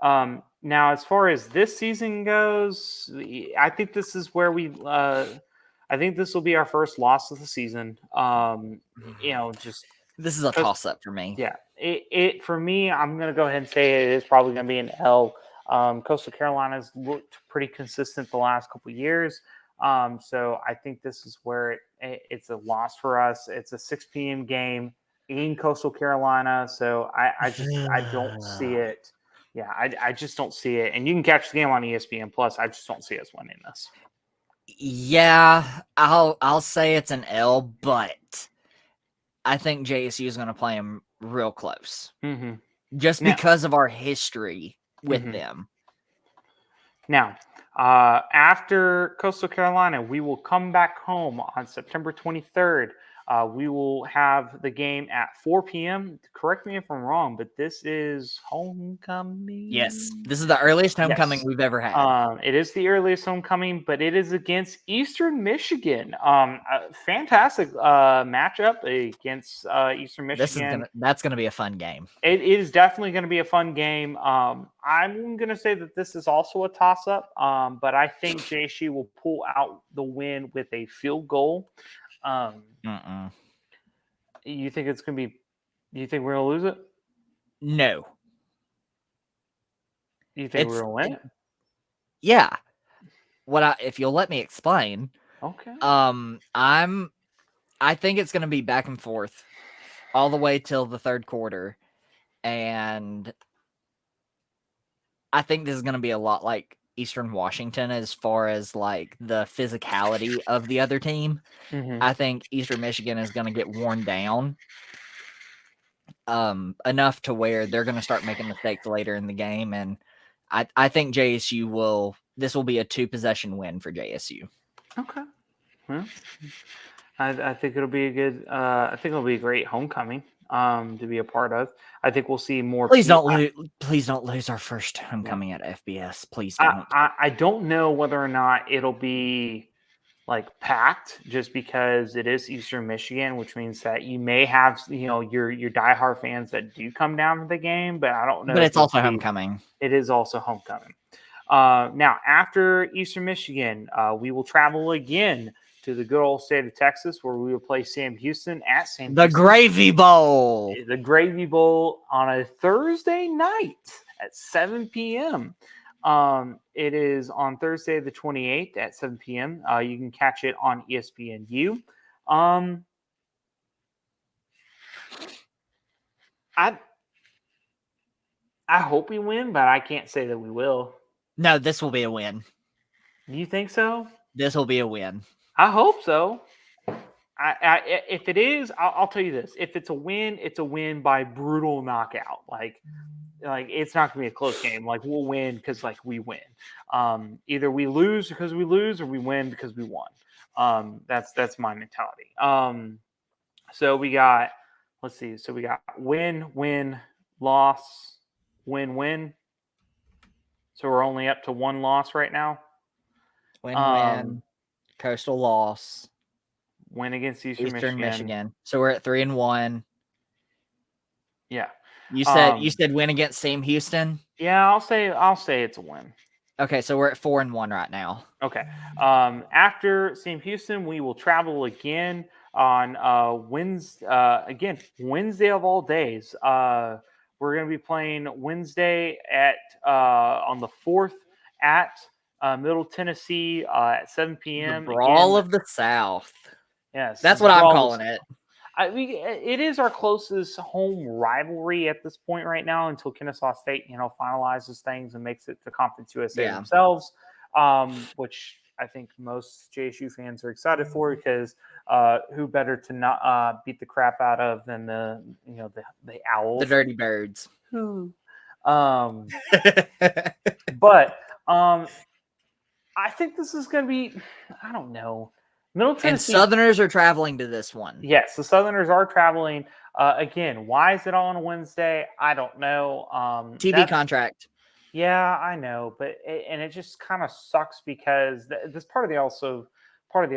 Now, as far as this season goes, I think this is where I think this will be our first loss of the season. Just this is a toss up for me. Yeah, it for me, I'm gonna go ahead and say it is probably gonna be an L. Coastal Carolina's looked pretty consistent the last couple of years. So I think this is where it's a loss for us. It's a 6 p.m. game in Coastal Carolina, so I don't see it. Yeah, I just don't see it. And you can catch the game on ESPN Plus. I just don't see us winning this. Yeah, I'll say it's an L, but I think JSU is going to play them real close, just because of our history with them. Now, after Coastal Carolina, we will come back home on September 23rd. We will have the game at 4 p.m. Correct me if I'm wrong, but this is homecoming. Yes, this is the earliest homecoming we've ever had. It is the earliest homecoming, but it is against Eastern Michigan. A fantastic matchup against Eastern Michigan. That's gonna be a fun game. It is definitely going to be a fun game. I'm going to say that this is also a toss-up, but I think JSU will pull out the win with a field goal. You think it's going to be? You think we're going to lose it? No. You think we're going to win it? Yeah. If you'll let me explain? Okay. I think it's going to be back and forth all the way till the third quarter, and I think this is going to be a lot like Eastern Washington as far as like the physicality of the other team. I think Eastern Michigan is going to get worn down enough to where they're going to start making mistakes later in the game, and I think JSU this will be a 2-possession win for JSU. Okay. Well, I think it'll be a good. I think it'll be a great homecoming to be a part of. I think we'll see more. Please don't lose our first homecoming at FBS. Please don't. I don't know whether or not it'll be like packed, just because it is Eastern Michigan, which means that you may have your diehard fans that do come down for the game, but I don't know. But it's also homecoming. It is also homecoming. Now, after Eastern Michigan, we will travel again to the good old state of Texas, where we will play Sam Houston at Sam The Houston. Gravy Bowl. The Gravy Bowl on a Thursday night at 7 p.m. It is on Thursday the 28th at 7 p.m. You can catch it on ESPNU. I hope we win, but I can't say that we will. No, this will be a win. Do you think so? This will be a win. I hope so. If it is, I'll tell you this: if it's a win by brutal knockout. Like it's not gonna be a close game. Like we'll win because we win. Either we lose because we lose, or we win because we won. That's my mentality. So we got, let's see. So we got win, loss, win. So we're only up to one loss right now. Win. Coastal loss. Win against Eastern Michigan. So we're at 3-1. Yeah. You said win against Sam Houston? Yeah, I'll say it's a win. Okay, so we're at 4-1 right now. Okay. After Sam Houston, we will travel again on Wednesday of all days. We're going to be playing Wednesday on the 4th at Middle Tennessee at 7 p.m. The Brawl of the South. Yes, that's what I'm calling it. It is our closest home rivalry at this point right now until Kennesaw State, finalizes things and makes it to Conference USA themselves, which I think most JSU fans are excited for because who better to not beat the crap out of than the Owls, the Dirty Birds. But I think this is going to be, I don't know. Middle Tennessee, and Southerners are traveling to this one. Yes, the Southerners are traveling. Again, why is it all on a Wednesday? I don't know. TV contract. Yeah, I know, but it just kind of sucks because this part of the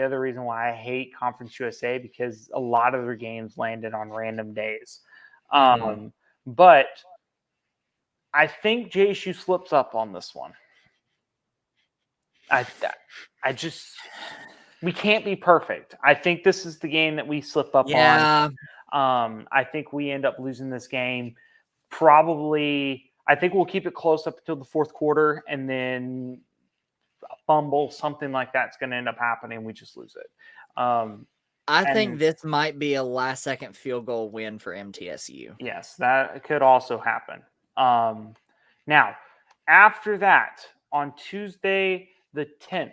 other reason why I hate Conference USA because a lot of their games landed on random days. But I think JSU slips up on this one. We can't be perfect. I think this is the game that we slip up on. I think we end up losing this game. Probably, I think we'll keep it close up until the fourth quarter, and then a fumble, something like that's going to end up happening. We just lose it. I think this might be a last-second field goal win for MTSU. Yes, that could also happen. Now, after that, on Tuesday the 10th,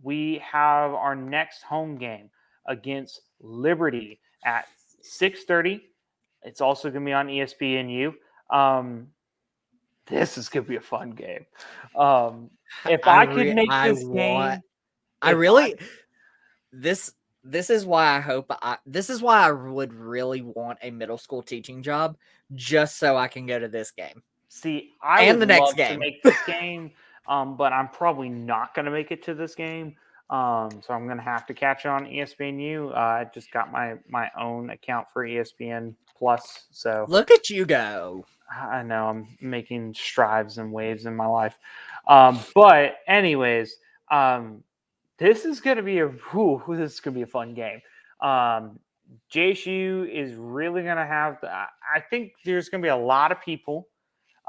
we have our next home game against Liberty at 6:30. It's also going to be on ESPNU. This is going to be a fun game. If I could make this game, this is why I would really want a middle school teaching job just so I can go to this game. See, I would love to make this game. But I'm probably not going to make it to this game. So I'm going to have to catch it on ESPNU. I just got my own account for ESPN Plus. So look at you go. I know I'm making strides and waves in my life. But anyways, this is going to be a fun game. JSU is really going to have I think there's going to be a lot of people.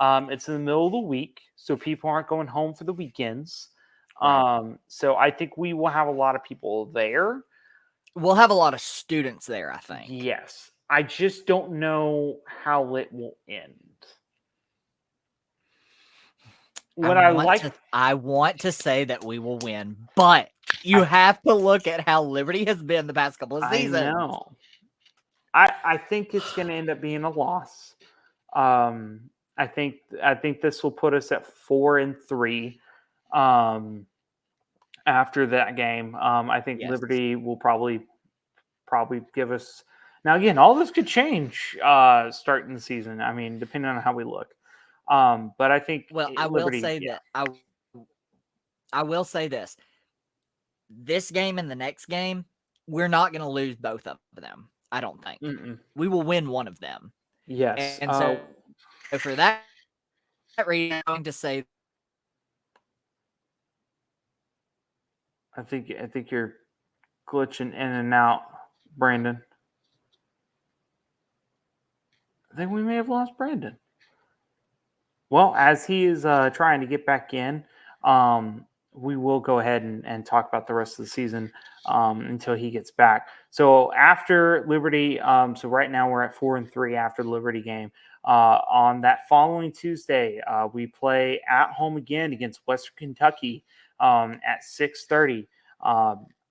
It's in the middle of the week, so people aren't going home for the weekends. Right. So I think we will have a lot of people there. We'll have a lot of students there, I think. Yes. I just don't know how it will end. I want to say that we will win, but you have to look at how Liberty has been the past couple of seasons. I know. I think it's going to end up being a loss. I think this will put us at 4-3 after that game. I think Liberty will probably give us. Now again, all this could change starting the season. I mean, depending on how we look. But I think. Well, I will say this: this game and the next game, we're not going to lose both of them. I don't think. We will win one of them. Yes, and so. For that reason, I'm going to say I think you're glitching in and out, Brandon. I think we may have lost Brandon. Well, as he is trying to get back in, we will go ahead and talk about the rest of the season until he gets back. So after Liberty, so right now we're at 4-3 after the Liberty game. On that following Tuesday, we play at home again against Western Kentucky at 6:30.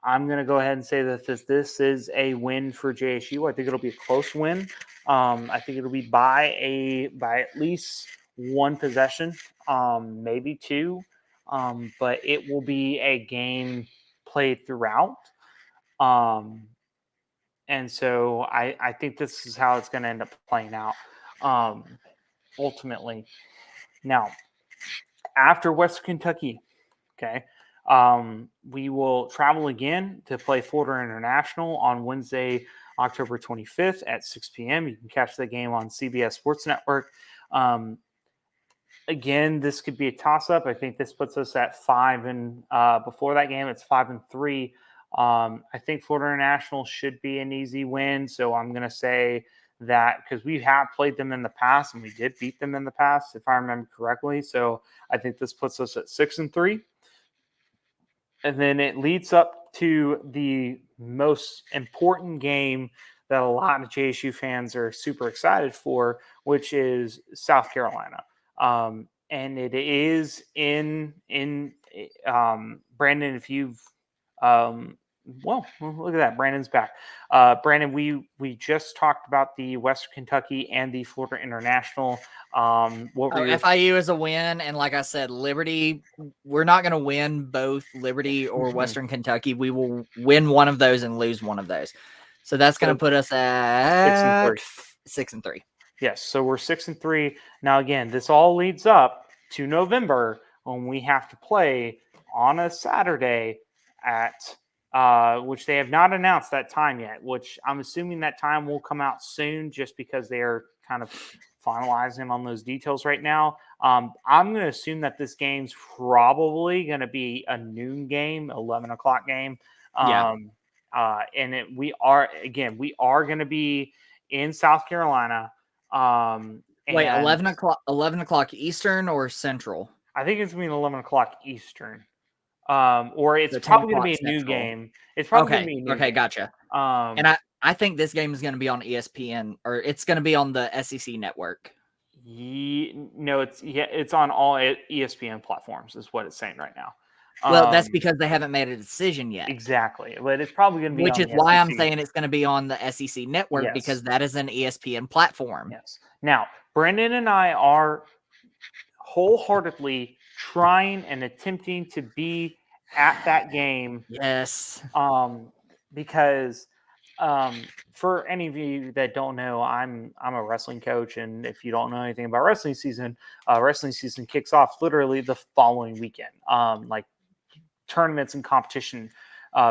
I'm going to go ahead and say that this is a win for JSU. I think it'll be a close win. I think it'll be by at least one possession, maybe two, but it will be a game played throughout. And so I think this is how it's going to end up playing out ultimately. Now, after Western Kentucky, okay, we will travel again to play Florida International on Wednesday, October 25th at 6 p.m. You can catch the game on CBS Sports Network. Again, this could be a toss-up. I think this puts us at 5 and before that game, it's 5-3. I think Florida International should be an easy win. So I'm going to say that because we have played them in the past and we did beat them in the past, if I remember correctly. So I think this puts us at 6-3. And then it leads up to the most important game that a lot of JSU fans are super excited for, which is South Carolina. And it is in Brandon, if you've well, look at that. Brandon's back. Brandon, we just talked about the Western Kentucky and the Florida International. What were your FIU is a win, and like I said, Liberty, we're not going to win both Liberty or Western Kentucky. We will win one of those and lose one of those. So that's going to put us at 6-3. Yes, so we're 6-3. Now, again, this all leads up to November when we have to play on a Saturday at which they have not announced that time yet, which I'm assuming that time will come out soon just because they are kind of finalizing on those details right now. I'm going to assume that this game's probably going to be a noon game, 11 o'clock game. And we are going to be in South Carolina. Wait, 11 o'clock Eastern or Central? I think it's going to be 11 o'clock Eastern. Or it's probably going to be a new game. It's probably going to be a new game. Gotcha. And I think this game is going to be on ESPN, or it's going to be on the SEC network. No, it's on all ESPN platforms, is what it's saying right now. Well, that's because they haven't made a decision yet. Exactly, but it's probably going to be. Which on is the why SEC. I'm saying it's going to be on the SEC network because that is an ESPN platform. Yes. Now, Brendan and I are wholeheartedly trying and attempting to be at that game. Yes. Because for any of you that don't know, I'm a wrestling coach, and if you don't know anything about wrestling season kicks off literally the following weekend. Like tournaments and competition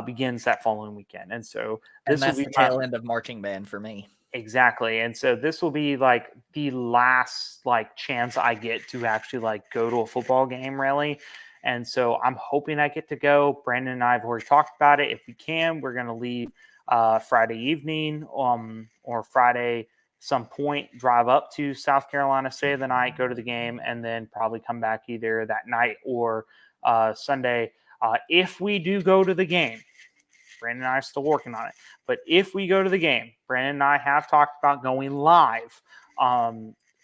begins that following weekend, and so this that's will be the tail end of marching band for me. Exactly. And so this will be like the last like chance I get to actually like go to a football game really. And so I'm hoping I get to go. Brandon and I have already talked about it. If we can, we're going to leave Friday evening or Friday some point, drive up to South Carolina, stay the night, go to the game, and then probably come back either that night or Sunday. If we do go to the game, Brandon and I are still working on it. But if we go to the game, Brandon and I have talked about going live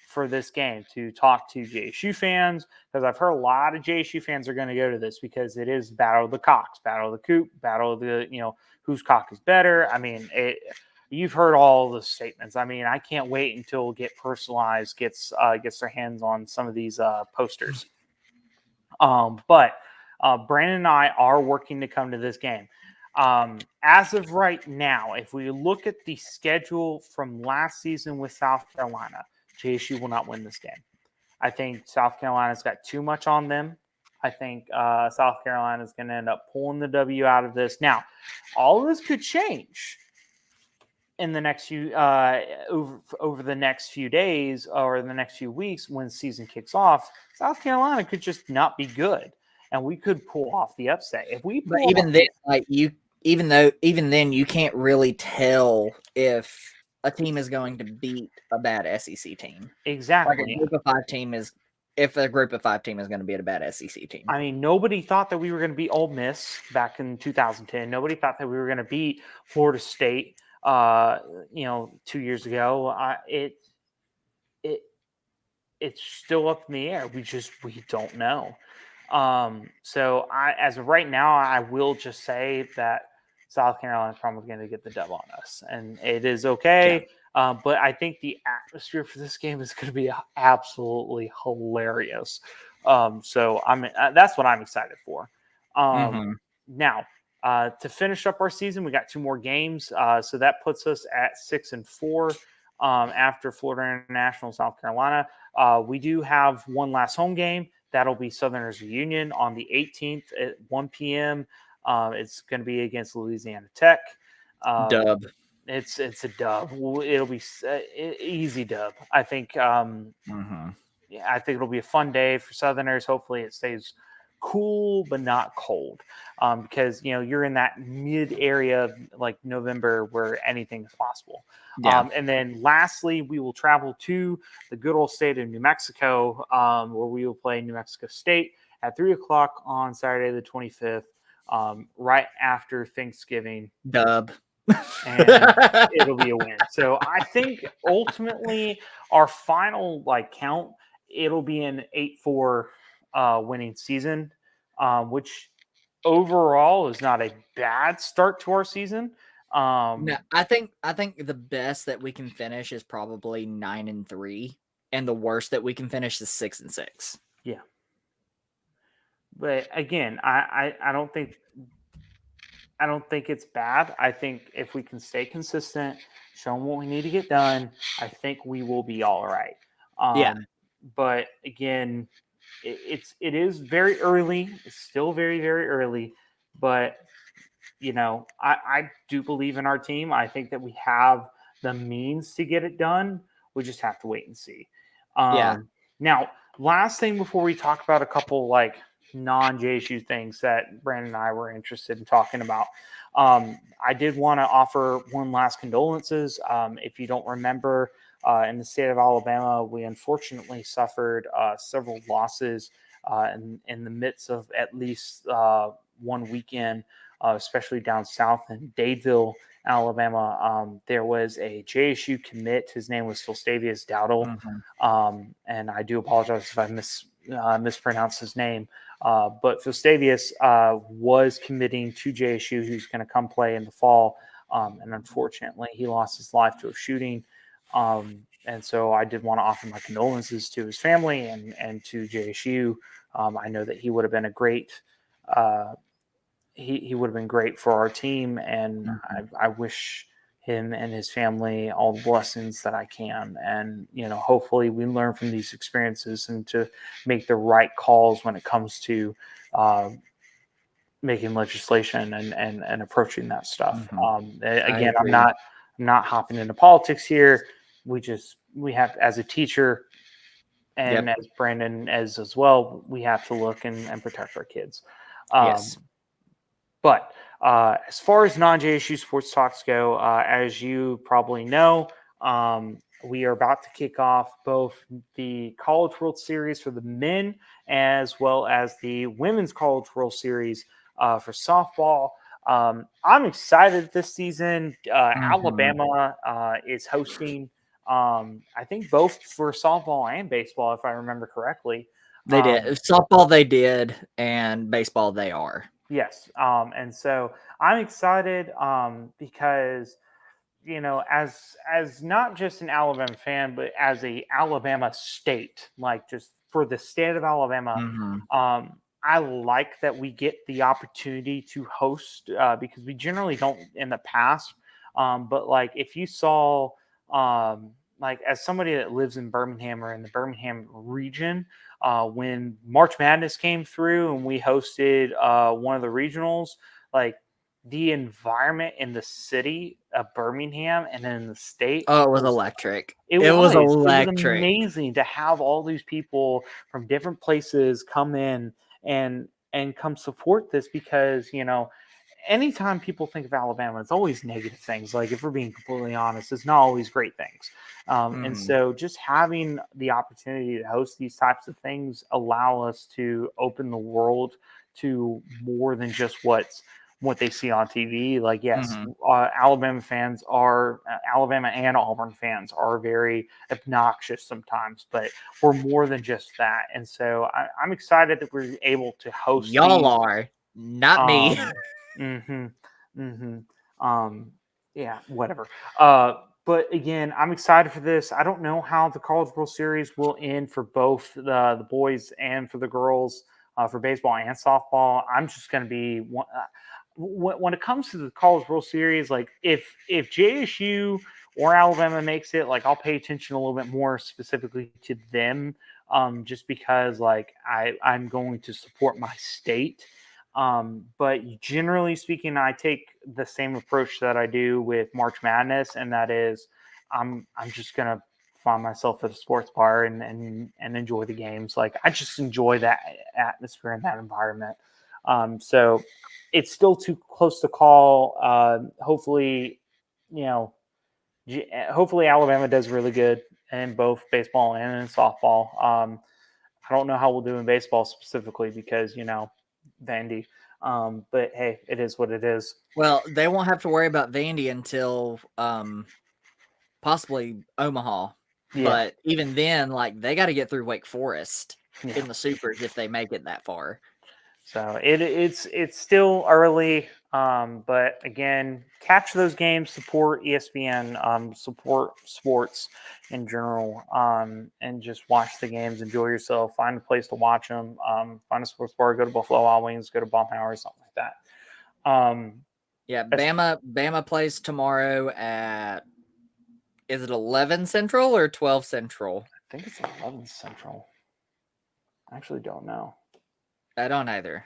for this game to talk to JSU fans, because I've heard a lot of JSU fans are going to go to this because it is Battle of the Cocks, Battle of the Coop, Battle of the, whose cock is better. I mean, you've heard all the statements. I mean, I can't wait until Get Personalized gets their hands on some of these posters. But Brandon and I are working to come to this game. As of right now, if we look at the schedule from last season with South Carolina, JSU will not win this game. I think South Carolina's got too much on them. I think South Carolina is going to end up pulling the W out of this. Now, all of this could change in the next few over the next few days or the next few weeks when the season kicks off. South Carolina could just not be good. and we could pull off the upset. If we But pull even off, then, like even then, you can't really tell if a team is going to beat a bad SEC team. Like exactly. if a group of 5 team is going to beat a bad SEC team. I mean, nobody thought that we were going to beat Ole Miss back in 2010. Nobody thought that we were going to beat Florida State, 2 years ago. It's still up in the air. We don't know. So as of right now, I will just say that South Carolina is probably going to get the dub on us, and it is okay. But I think the atmosphere for this game is going to be absolutely hilarious. So that's what I'm excited for. Now, to finish up our season, we got 2 more games. So that puts us at 6-4 after Florida International, South Carolina. We do have one last home game. That'll be Southerners Reunion on the 18th at 1 p.m. It's going to be against Louisiana Tech. Dub. It's a dub. It'll be easy dub. I think. I think it'll be a fun day for Southerners. Hopefully, it stays cool but not cold, because you're in that mid area like November where anything is possible. And then lastly, we will travel to the good old state of New Mexico, where we will play New Mexico State at 3:00 on Saturday the 25th, right after Thanksgiving. Dub. And it'll be a win. So I think ultimately our final count, it'll be an 8-4 winning season, which overall is not a bad start to our season. No, I think the best that we can finish is probably 9-3, and the worst that we can finish is 6-6. Yeah. But again, I don't think it's bad. I think if we can stay consistent, show them what we need to get done, I think we will be all right. But again, it is very early. It's still very, very early. But I do believe in our team. I think that we have the means to get it done. We just have to wait and see. Now, last thing before we talk about a couple non-JSU things that Brandon and I were interested in talking about. I did want to offer one last condolences. If you don't remember, in the state of Alabama, we unfortunately suffered several losses in the midst of at least one weekend, especially down south in Dadeville, Alabama. There was a JSU commit. His name was Philstavius Dowdle. And I do apologize if I mispronounced his name. But Philstavius was committing to JSU. Who's going to come play in the fall. And unfortunately, he lost his life to a shooting. And so I did want to offer my condolences to his family and to JSU. I know that he would have been a great he would have been great for our team, and I wish him and his family all the blessings that I can. And hopefully we learn from these experiences and to make the right calls when it comes to making legislation and approaching that stuff. Again, I'm not hopping into politics here. We have, as a teacher and as Brandon as well, we have to look and protect our kids. Yes. But as far as non-JSU sports talks go, as you probably know, we are about to kick off both the College World Series for the men as well as the Women's College World Series for softball. I'm excited this season. Alabama is hosting, I think, both for softball and baseball, if I remember correctly. They did. Softball they did, and baseball they are. Yes. And so I'm excited because, as not just an Alabama fan, but as a Alabama state, just for the state of Alabama, I like that we get the opportunity to host because we generally don't in the past. But if you saw, as somebody that lives in Birmingham or in the Birmingham region, when March Madness came through and we hosted one of the regionals, the environment in the city of Birmingham and then in the state. Oh, it was electric. It was electric. It was amazing to have all these people from different places come in and and come support this because, anytime people think of Alabama, it's always negative things. Like, if we're being completely honest, it's not always great things. And so just having the opportunity to host these types of things allow us to open the world to more than just what they see on TV. Like, yes, Alabama and Auburn fans are very obnoxious sometimes, but we're more than just that. And so I'm excited that we're able to host Y'all these. are, not me. Yeah, whatever. But again, I'm excited for this. I don't know how the College World Series will end for both the boys and for the girls, for baseball and softball. I'm just going to be when it comes to the College World Series, like if JSU or Alabama makes it, like I'll pay attention a little bit more specifically to them, just because like I'm going to support my state. But generally speaking, I take the same approach that I do with March Madness, and that is I'm just gonna find myself at a sports bar and enjoy the games. Like, I just enjoy that atmosphere and that environment. So it's still too close to call. Hopefully, hopefully Alabama does really good in both baseball and in softball. I don't know how we'll do in baseball specifically because, Vandy. But hey, it is what it is. Well, they won't have to worry about Vandy until possibly Omaha. Yeah. But even then, like, they got to get through Wake Forest Yeah. in the supers if they make it that far. So it's still early, but again, catch those games, support ESPN, support sports in general, and just watch the games, enjoy yourself, find a place to watch them, find a sports bar, go to Buffalo Wild Wings, go to Baumhauer, something like that. Yeah, Bama plays tomorrow at, is it 11 Central or 12 Central? I think it's 11 Central. I actually don't know. I don't either.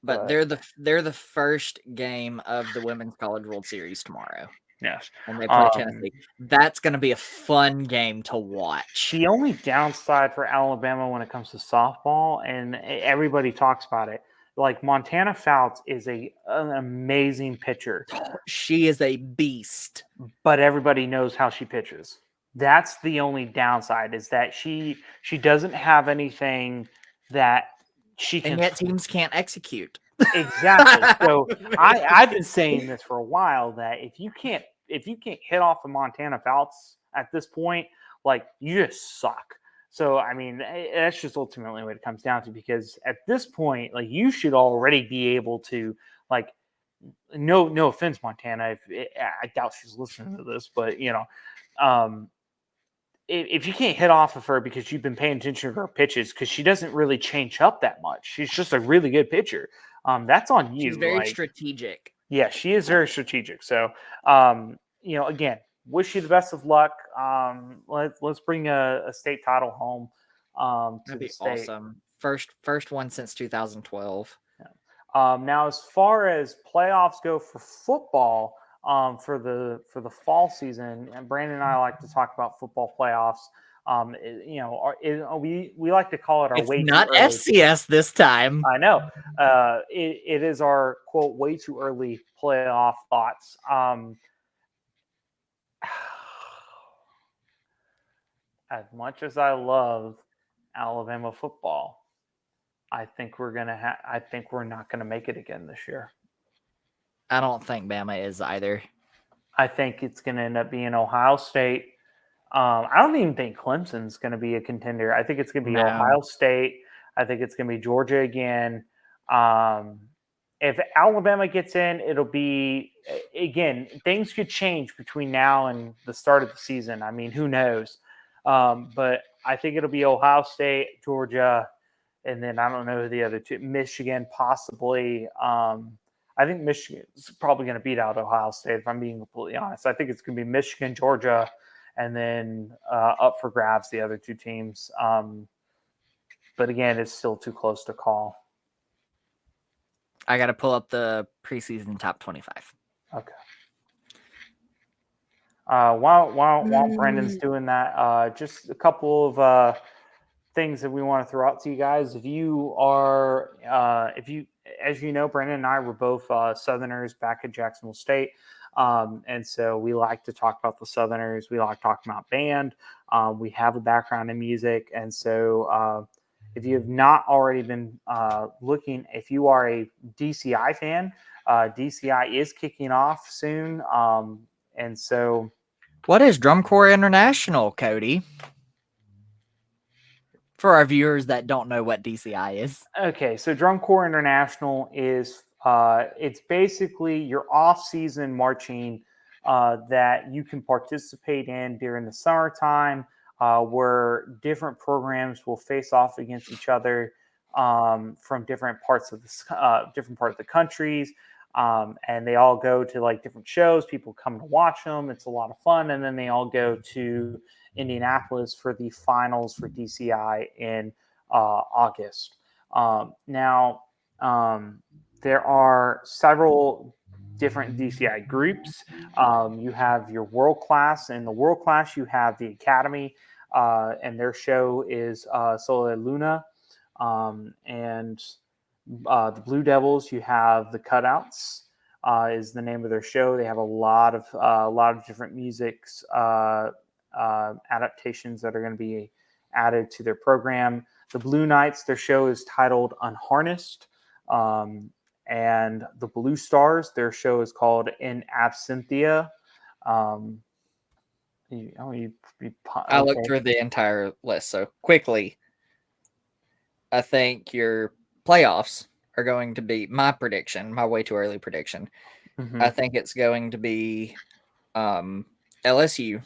But they're the first game of the Women's College World Series tomorrow. Yes. And they play Tennessee. That's going to be a fun game to watch. The only downside for Alabama when it comes to softball, and everybody talks about it, like Montana Fouts is an amazing pitcher. She is a beast. But everybody knows how she pitches. That's the only downside, is that she doesn't have anything that she can. And yet teams can't execute. Exactly. So I've been saying this for a while, that if you can't hit off of Montana Fouts at this point, like, you just suck. So I mean, that's just ultimately what it comes down to, because at this point, like, you should already be able to, like, no offense, Montana, I doubt she's listening to this, but if you can't hit off of her because you've been paying attention to her pitches, because she doesn't really change up that much, she's just a really good pitcher. That's on you. She's very strategic. Yeah, she is very strategic. So, again, wish you the best of luck. Let's bring a state title home. To That'd the be state. awesome. First one since 2012. Now, as far as playoffs go for football, for the fall season, and Brandon and I like to talk about football playoffs. We like to call it our It's way not too early. FCS this time. I know. It is our, quote, way too early playoff thoughts. As much as I love Alabama football, I think we're not gonna make it again this year. I don't think Bama is either. I think it's gonna end up being Ohio State. I don't even think Clemson's gonna be a contender. I think it's gonna be Ohio State. I think it's gonna be Georgia again. If Alabama gets in, it'll be, again, things could change between now and the start of the season. I mean, who knows? But I think it'll be Ohio State, Georgia, and then I don't know who the other two, Michigan possibly. I think Michigan's probably going to beat out Ohio State, if I'm being completely honest. I think it's going to be Michigan, Georgia, and then up for grabs the other two teams. But again, it's still too close to call. I got to pull up the preseason top 25. Okay. While Brandon's doing that, just a couple of things that we want to throw out to you guys. If you are, as you know, Brandon and I were both Southerners back at Jacksonville State. And so we like to talk about the Southerners. We like talking about band. We have a background in music. And so if you have not already been looking, if you are a DCI fan, DCI is kicking off soon. And so What is Drum Corps International, Cody? For our viewers that don't know what DCI is. Okay, so Drum Corps International is it's basically your off-season marching that you can participate in during the summertime, where different programs will face off against each other from different parts of the countries, and they all go to like different shows. People come to watch them. It's a lot of fun, and then they all go to Indianapolis for the finals for DCI in August. Now, there are several different DCI groups. You have your world class. In the world class, you have the Academy, and their show is Sola Luna. And the Blue Devils, you have the Cutouts. Is the name of their show. They have a lot of different musics adaptations that are going to be added to their program. The Blue Knights, their show is titled Unharnessed. And the Blue Stars, their show is called In Absentia. I looked through the entire list. So quickly, I think your playoffs are going to be my prediction, my way too early prediction. Mm-hmm. I think it's going to be LSU,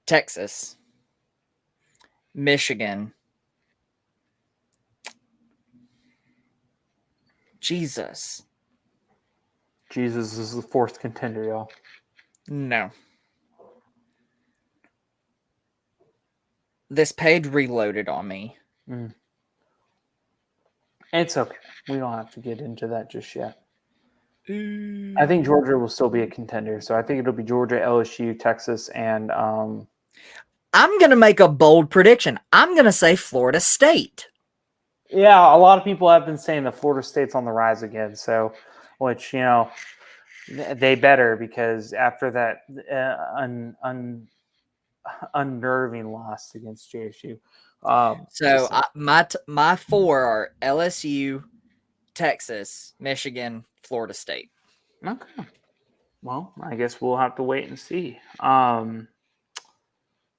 Texas, Michigan. Jesus is the fourth contender, y'all. No. This page reloaded on me. It's okay. We don't have to get into that just yet. I think Georgia will still be a contender. So I think it'll be Georgia, LSU, Texas, and I'm going to make a bold prediction. I'm going to say Florida State. Yeah, a lot of people have been saying that Florida State's on the rise again. So, which, you know, they better, because after that unnerving loss against JSU. My four are LSU, Texas, Michigan, Florida State. Okay. Well, I guess we'll have to wait and see.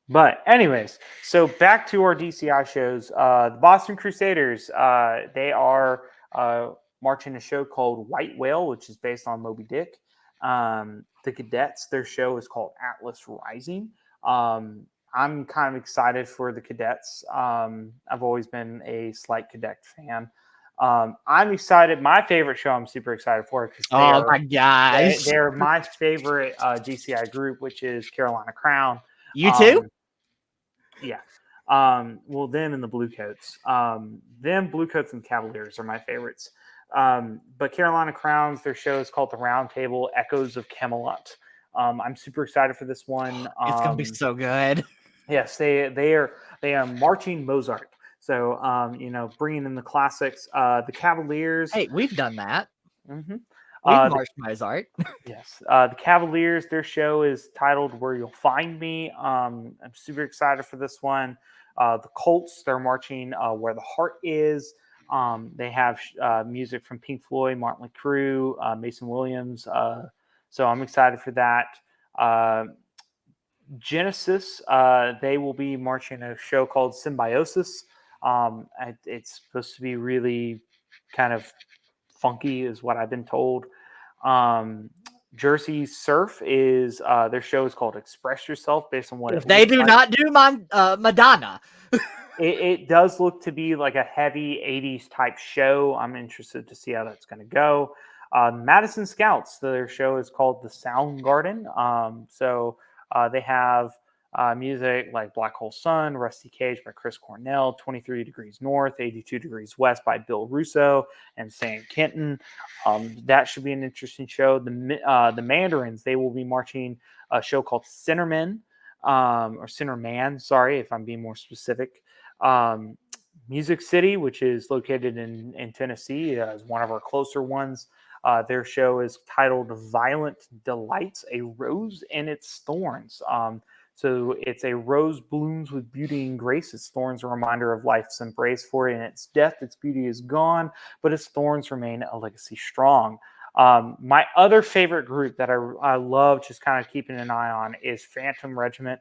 But anyways, so back to our DCI shows. The Boston Crusaders, they are marching a show called White Whale, which is based on Moby Dick. The Cadets, their show is called Atlas Rising. I'm kind of excited for the Cadets. I've always been a slight cadet fan. I'm excited. My favorite show I'm super excited for, because my gosh, they're my favorite DCI group, which is Carolina Crown. You too? Yeah. Well, them and the Bluecoats. Bluecoats and Cavaliers are my favorites. But Carolina Crowns, their show is called The Round Table Echoes of Camelot. I'm super excited for this one. It's gonna be so good. Yes, they are marching Mozart. So bringing in the classics. The Cavaliers. Hey, we've done that. Mm-hmm. We've marched Mozart. Yes. The Cavaliers, their show is titled Where You'll Find Me. I'm super excited for this one. The Colts, they're marching Where the Heart Is. They have music from Pink Floyd, Motley Crue, Mason Williams. So I'm excited for that. Genesis, they will be marching a show called Symbiosis. It's supposed to be really kind of funky, is what I've been told. Jersey Surf is their show is called Express Yourself, based on what if they do not do Madonna. It does look to be like a heavy 80s type show. I'm interested to see how that's going to go. Madison Scouts, their show is called The Sound Garden. So they have music like Black Hole Sun, Rusty Cage by Chris Cornell, 23 Degrees North, 82 Degrees West by Bill Russo and Sam Kenton. That should be an interesting show. The Mandarins, they will be marching a show called Centermen. or Center Man, sorry, if I'm being more specific. Um, Music City, which is located in Tennessee, is one of our closer ones. Their show is titled Violent Delights, A Rose and Its Thorns. So it's a rose blooms with beauty and grace. Its thorns a reminder of life's embrace. For in its death, its beauty is gone, but its thorns remain a legacy strong. My other favorite group that I love just kind of keeping an eye on is Phantom Regiment.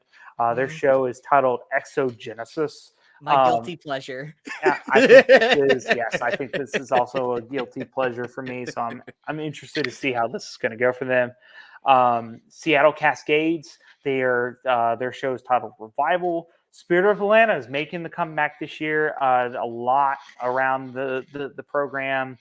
Their show is titled Exogenesis. My guilty pleasure. I think this is yes. I think this is also a guilty pleasure for me. So I'm interested to see how this is going to go for them. Seattle Cascades. Their show is titled Revival. Spirit of Atlanta is making the comeback this year. A lot around the program.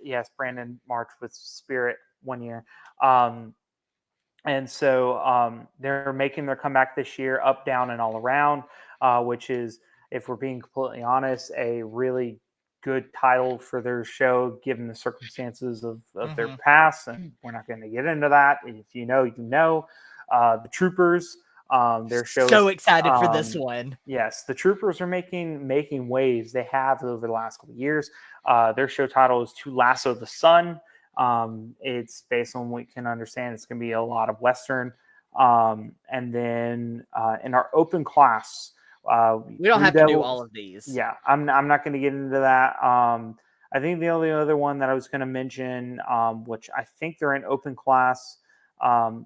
Yes, Brandon marched with Spirit one year. And so they're making their comeback this year, up, down, and all around, which is, if we're being completely honest, a really good title for their show, given the circumstances of their past. And we're not going to get into that. If you know, you know. The Troopers, their show So is, excited for this one. Yes, the Troopers are making waves. They have over the last couple of years. Their show title is To Lasso the Sun. It's based on what we can understand. It's going to be a lot of Western. And then in our open class, We don't have to do all of these. Yeah, I'm not going to get into that. I think the only other one that I was going to mention, which I think they're in open class,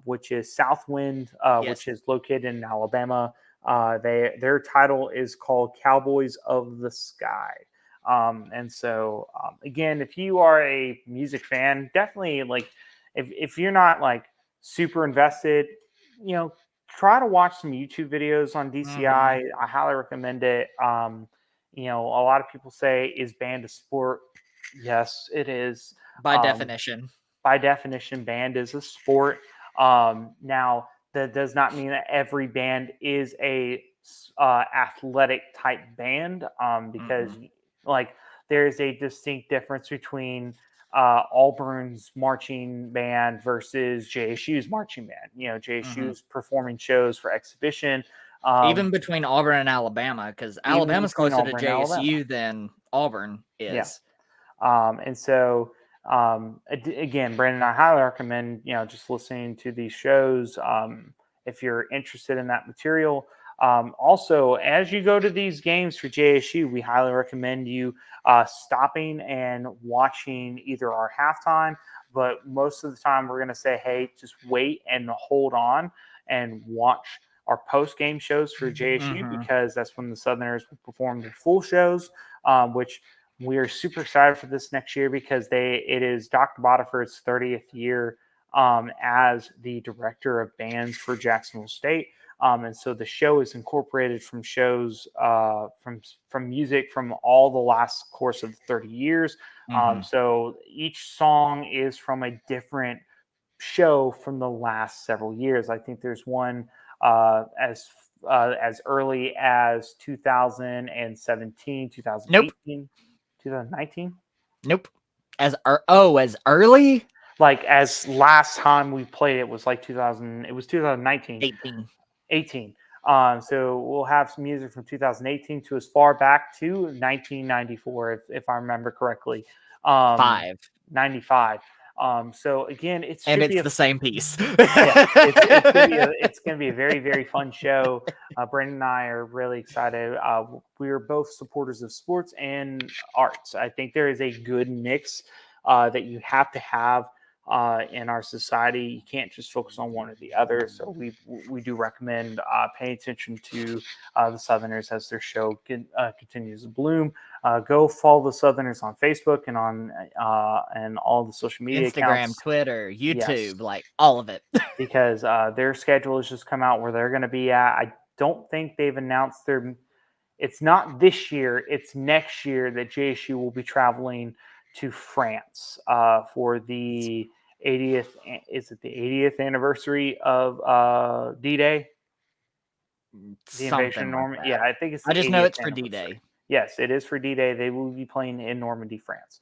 which is Southwind, Yes. which is located in Alabama. Their title is called Cowboys of the Sky. And so again, if you are a music fan, definitely like if you're not like super invested, try to watch some YouTube videos on DCI. I highly recommend it. A lot of people say, is band a sport? Yes, it is. By definition. By definition, band is a sport. Now, that does not mean that every band is a athletic type band, because like there is a distinct difference between Auburn's marching band versus JSU's marching band. JSU's performing shows for exhibition. Even between Auburn and Alabama, because Alabama's closer to JSU than Auburn is. Yeah. And so again, Brandon, I highly recommend just listening to these shows if you're interested in that material. Also, as you go to these games for JSU, we highly recommend you stopping and watching either our halftime, but most of the time we're going to say, hey, just wait and hold on and watch our post-game shows for JSU, because that's when the Southerners will perform their full shows, which we are super excited for this next year, because it is Dr. Botiford's 30th year as the director of bands for Jacksonville State. And so the show is incorporated from shows from music from all the last course of 30 years. So each song is from a different show from the last several years. I think there's one as early as 2017, 2018, 2019. Nope. As early? Like as last time we played it was like 2000. It was 2019. 18. So we'll have some music from 2018 to as far back to 1994, if I remember correctly. 95. So again, it's the same piece. It's going to be a very, very fun show. Brandon and I are really excited. We are both supporters of sports and arts. I think there is a good mix that you have to have in our society. You can't just focus on one or the other. So we do recommend paying attention to the Southerners as their show continues to bloom. Go follow the Southerners on Facebook and on and all the social media Instagram, accounts. Twitter, YouTube, like all of it. Because their schedule has just come out where they're going to be at. I don't think they've announced it's not this year, it's next year that JSU will be traveling to France for the 80th. Is it the 80th anniversary of D-Day? The invasion of Normandy. Like yeah, I think it's. I just know it's for D-Day. Yes, it is for D-Day. They will be playing in Normandy, France.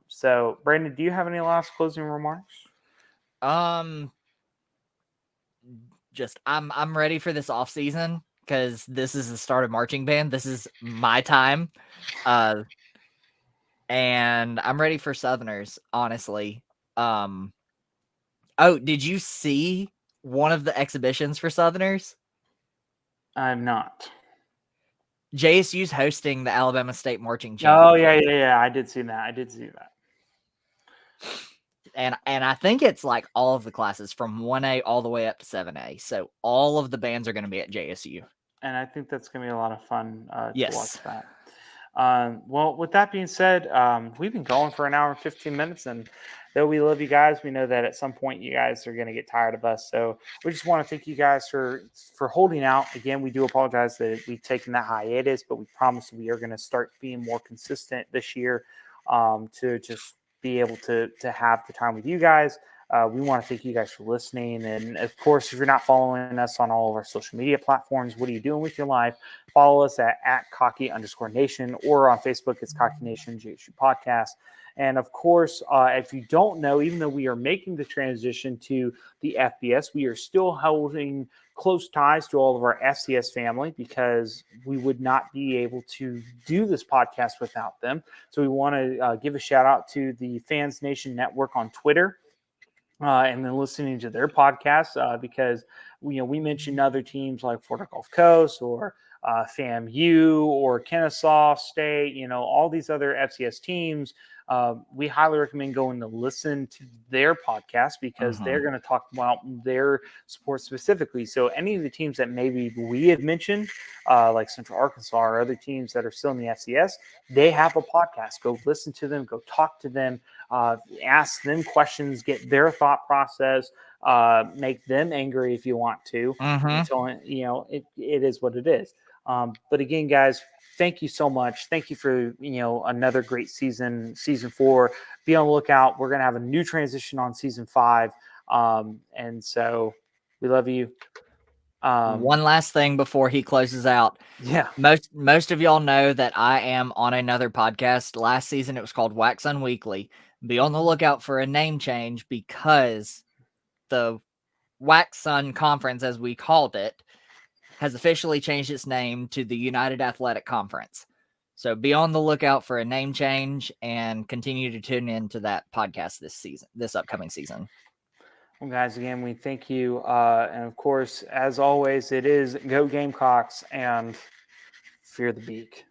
So, Brandon, do you have any last closing remarks? I'm ready for this off season because this is the start of marching band. This is my time. And I'm ready for Southerners, honestly. Oh, did you see one of the exhibitions for Southerners? I'm not. JSU's hosting the Alabama State Marching Oh, Championship. yeah. I did see that. And I think it's like all of the classes from 1A all the way up to 7A. So all of the bands are going to be at JSU. And I think that's going to be a lot of fun to Yes. watch that. Well, with that being said, we've been going for an hour and 15 minutes, and though we love you guys, we know that at some point you guys are going to get tired of us. So we just want to thank you guys for holding out. Again, we do apologize that we've taken that hiatus, but we promise we are going to start being more consistent this year to just be able to have the time with you guys. We want to thank you guys for listening. And of course, if you're not following us on all of our social media platforms, what are you doing with your life? Follow us at @cocky_nation, or on Facebook, it's Cocky Nation JSU Podcast. And of course, if you don't know, even though we are making the transition to the FBS, we are still holding close ties to all of our FCS family because we would not be able to do this podcast without them. So we want to give a shout out to the Fans Nation Network on Twitter. And then listening to their podcasts because we mentioned other teams like Florida Gulf Coast or FAMU or Kennesaw State, all these other FCS teams. We highly recommend going to listen to their podcast because they're going to talk about their sport specifically. So any of the teams that maybe we had mentioned, like Central Arkansas or other teams that are still in the FCS, they have a podcast. Go listen to them, go talk to them, ask them questions, get their thought process, make them angry if you want to. Until it is what it is. But again, guys, thank you so much. Thank you for another great season 4. Be on the lookout. We're gonna have a new transition on season 5, and so we love you. One last thing before he closes out. Yeah. Most of y'all know that I am on another podcast. Last season it was called Wax On Weekly. Be on the lookout for a name change because the Wax Sun Conference, as we called it, has officially changed its name to the United Athletic Conference. So be on the lookout for a name change and continue to tune into that podcast this upcoming season. Well, guys, again, we thank you. And of course, as always, it is Go Gamecocks and fear the beak.